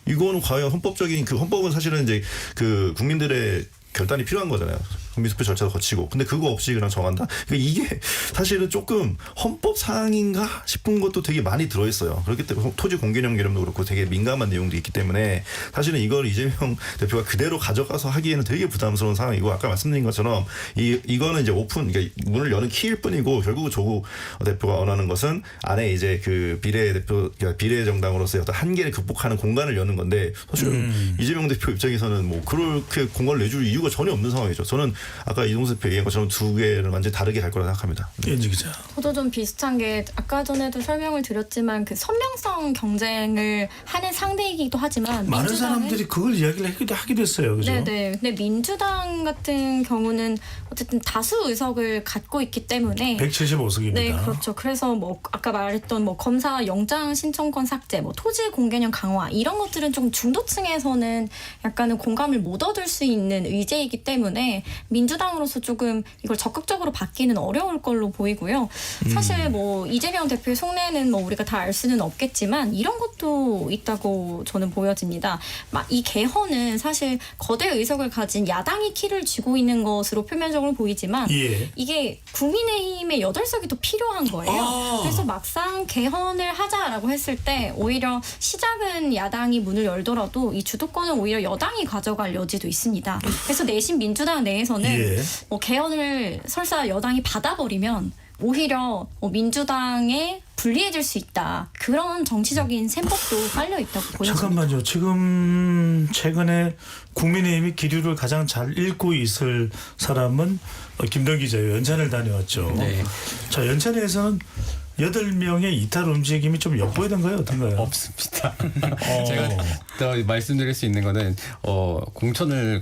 이거는 과연 헌법적인 헌법은 사실은 이제 그 국민들의 결단이 필요한 거잖아요. 국민투표 절차도 거치고. 근데 그거 없이 그냥 정한다? 그러니까 이게 사실은 조금 헌법 사항인가 싶은 것도 되게 많이 들어있어요. 그렇기 때문에 토지 공개념 개념도 그렇고 되게 민감한 내용도 있기 때문에 사실은 이걸 이재명 대표가 그대로 가져가서 하기에는 되게 부담스러운 상황이고 아까 말씀드린 것처럼 이거는 이제 그러니까 문을 여는 키일 뿐이고 결국 조국 대표가 원하는 것은 안에 이제 그 비례 정당으로서의 어떤 한계를 극복하는 공간을 여는 건데 사실 이재명 대표 입장에서는 뭐 그렇게 공간을 내줄 이유가 전혀 없는 상황이죠. 저는 아까 이동수 대표 얘기한 것처럼 두 개를 완전히 다르게 갈 거라 생각합니다.
연지 기자.
저도 좀 비슷한 게 아까 전에도 설명을 드렸지만 그 선명성 경쟁을 하는 상대이기도 하지만
많은 사람들이 그걸 이야기를 하기도 했어요. 그죠?
네네. 근데 민주당 같은 경우는 어쨌든 다수 의석을 갖고 있기 때문에
175석입니다.
네, 그렇죠. 그래서 뭐 아까 말했던 뭐 검사 영장 신청권 삭제, 뭐 토지 공개념 강화 이런 것들은 좀 중도층에서는 약간은 공감을 못 얻을 수 있는 의제이기 때문에 민주당으로서 조금 이걸 적극적으로 받기는 어려울 걸로 보이고요. 사실 뭐 이재명 대표의 속내는 뭐 우리가 다 알 수는 없겠지만 이런 것도 있다고 저는 보여집니다. 이 개헌은 사실 거대 의석을 가진 야당이 키를 쥐고 있는 것으로 표면적으로 보이지만 이게 국민의힘의 8석이 또 필요한 거예요. 그래서 막상 개헌을 하자라고 했을 때 오히려 시작은 야당이 문을 열더라도 이 주도권은 오히려 여당이 가져갈 여지도 있습니다. 그래서 내심 민주당 내에서는 뭐 개헌을 설사 여당이 받아버리면 오히려 민주당에 불리해질 수 있다. 그런 정치적인 셈법도 깔려 있다고 보여집니다.
잠깐만요. 지금 최근에 국민의힘이 기류를 가장 잘 읽고 있을 사람은 김동 기자예요. 연찬을 다녀왔죠.
네.
자, 연찬에서는 8명의 이탈 움직임이 좀 엿보이던가요? 어떤가요?
없습니다. 제가 더 말씀드릴 수 있는 거는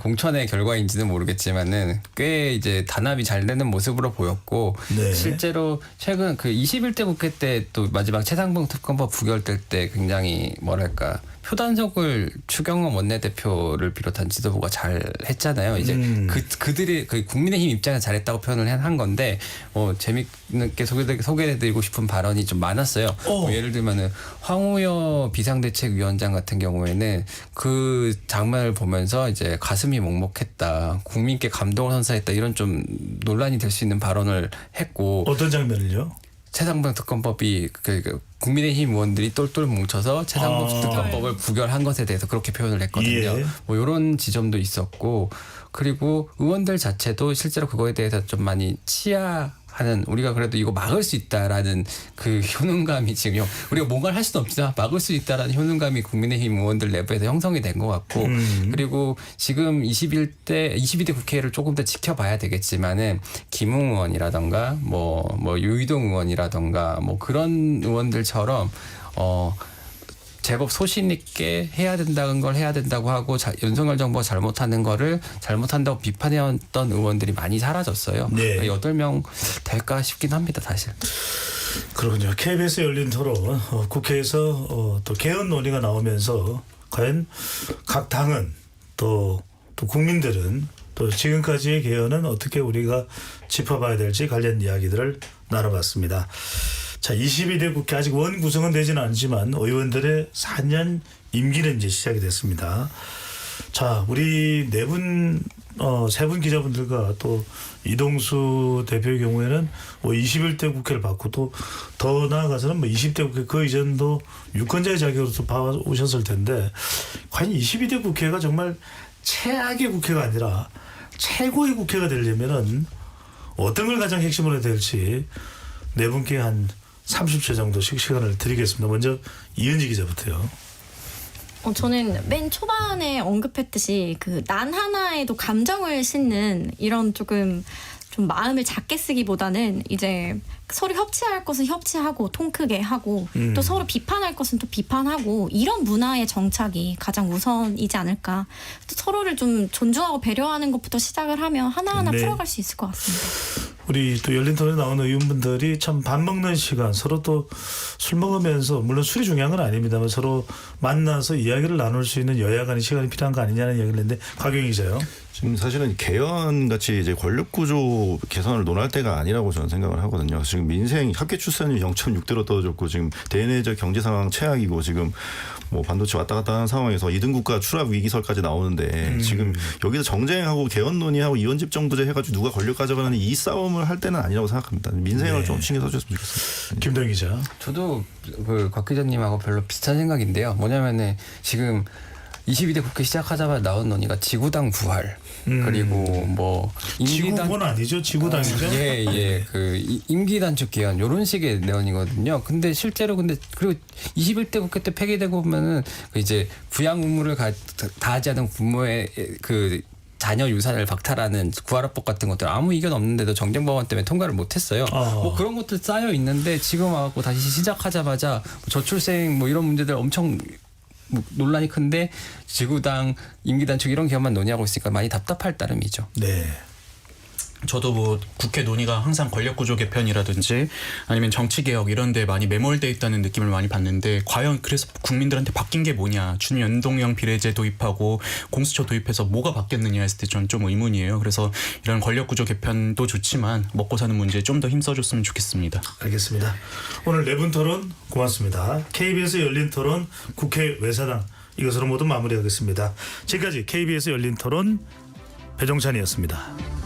공천의 결과인지는 모르겠지만은 꽤 이제 단합이 잘 되는 모습으로 보였고 실제로 최근 그 21대 국회 때 또 마지막 최상병 특검법 부결될 때 굉장히 뭐랄까 표단속을 추경호 원내대표를 비롯한 지도부가 잘 했잖아요. 이제 그들이 그 국민의힘 입장에서 잘했다고 표현을 한 건데 재밌게 소개해드리고 싶은 발언이 좀 많았어요. 예를 들면은 황우여 비상대책위원장 같은 경우에는 그 장면을 보면서 이제 가슴이 먹먹했다, 국민께 감동을 선사했다 이런 좀 논란이 될 수 있는 발언을 했고
어떤 장면을요?
최상병 특검법이 국민의힘 의원들이 똘똘 뭉쳐서 최상병 특검법을 부결한 것에 대해서 그렇게 표현을 했거든요.
예.
뭐 이런 지점도 있었고 그리고 의원들 자체도 실제로 그거에 대해서 좀 많이 치하하는 우리가 그래도 이거 막을 수 있다라는 그 효능감이 지금 우리가 뭔가를 할 수는 없지만 막을 수 있다라는 효능감이 국민의힘 의원들 내부에서 형성이 된 것 같고 그리고 지금 22대 국회를 조금 더 지켜봐야 되겠지만은 김웅 의원이라던가 뭐 유이동 의원이라던가 뭐 그런 의원들처럼 제법 소신 있게 해야 된다는 걸 해야 된다고 하고 윤석열 정부가 잘못하는 거를 잘못한다고 비판해왔던 의원들이 많이 사라졌어요.
네.
8명 될까 싶긴 합니다, 사실.
그렇군요. KBS 열린 토론 국회에서 또 개헌 논의가 나오면서 과연 각 당은 또 국민들은 또 지금까지의 개헌은 어떻게 우리가 짚어봐야 될지 관련 이야기들을 나눠봤습니다. 자, 22대 국회 아직 원 구성은 되지는 않지만 의원들의 4년 임기는 이제 시작이 됐습니다. 자, 우리 세 분 기자분들과 또 이동수 대표의 경우에는 21대 국회를 받고 또 더 나아가서는 20대 국회 그 이전도 유권자의 자격으로서 봐오셨을 텐데 과연 22대 국회가 정말 최악의 국회가 아니라 최고의 국회가 되려면은 어떤 걸 가장 핵심으로 해야 될지 네 분께 한 30초 정도씩 시간을 드리겠습니다. 먼저 이은지 기자부터요.
저는 맨 초반에 언급했듯이 그 난 하나에도 감정을 싣는 이런 조금 좀 마음을 작게 쓰기보다는 이제 서로 협치할 것은 협치하고 통 크게 하고 또 서로 비판할 것은 또 비판하고 이런 문화의 정착이 가장 우선이지 않을까. 또 서로를 좀 존중하고 배려하는 것부터 시작을 하면 하나하나 풀어갈 수 있을 것 같습니다.
우리 또 열린 토론에 나오는 의원분들이 참 밥 먹는 시간 서로 또 술 먹으면서 물론 술이 중요한 건 아닙니다만 서로 만나서 이야기를 나눌 수 있는 여야 간의 시간이 필요한 거 아니냐는 이야기를 했는데 박영희 기자요.
지금 사실은 개헌 같이 이제 권력 구조 개선을 논할 때가 아니라고 저는 생각을 하거든요. 지금 민생 합계 출산율 0.6대로 떨어졌고 지금 대내적 경제 상황 최악이고 지금 뭐 반도체 왔다 갔다 하는 상황에서 2등 국가 추락 위기설까지 나오는데 지금 여기서 정쟁하고 개헌 논의하고 이원집 정부제 해가지고 누가 권력 가져가는 이 싸움을 할 때는 아니라고 생각합니다. 민생을 좀 신경 써줬으면 좋겠습니다.
김동 기자.
저도 곽 기자님하고 별로 비슷한 생각인데요. 뭐냐면은 지금 22대 국회 시작하자마자 나온 논의가 지구당 부활 그리고 뭐
지구본 아니죠? 지구당이죠?
예. 그 임기 단축 개헌 이런 식의 내용이거든요. 근데 실제로 그리고 21대 국회 때 폐기되고 보면은 이제 부양 의무를 다하지 않은 부모의 그 자녀 유산을 박탈하는 구하라법 같은 것들 아무 이견 없는데도 정쟁법안 때문에 통과를 못했어요. 뭐 그런 것들 쌓여 있는데 지금 와갖고 다시 시작하자마자 저출생 뭐 이런 문제들 엄청 논란이 큰데 지구당 임기 단축 이런 개헌만 논의하고 있으니까 많이 답답할 따름이죠.
네.
저도 뭐 국회 논의가 항상 권력구조 개편이라든지 아니면 정치개혁 이런 데 많이 매몰돼 있다는 느낌을 많이 받는데 과연 그래서 국민들한테 바뀐 게 뭐냐. 준연동형 비례제 도입하고 공수처 도입해서 뭐가 바뀌었느냐 했을 때 저는 좀 의문이에요. 그래서 이런 권력구조 개편도 좋지만 먹고 사는 문제에 좀 더 힘써줬으면 좋겠습니다.
알겠습니다. 오늘 네 분 토론 고맙습니다. KBS 열린 토론 국회 외사당 이것으로 모두 마무리하겠습니다. 지금까지 KBS 열린 토론 배종찬이었습니다.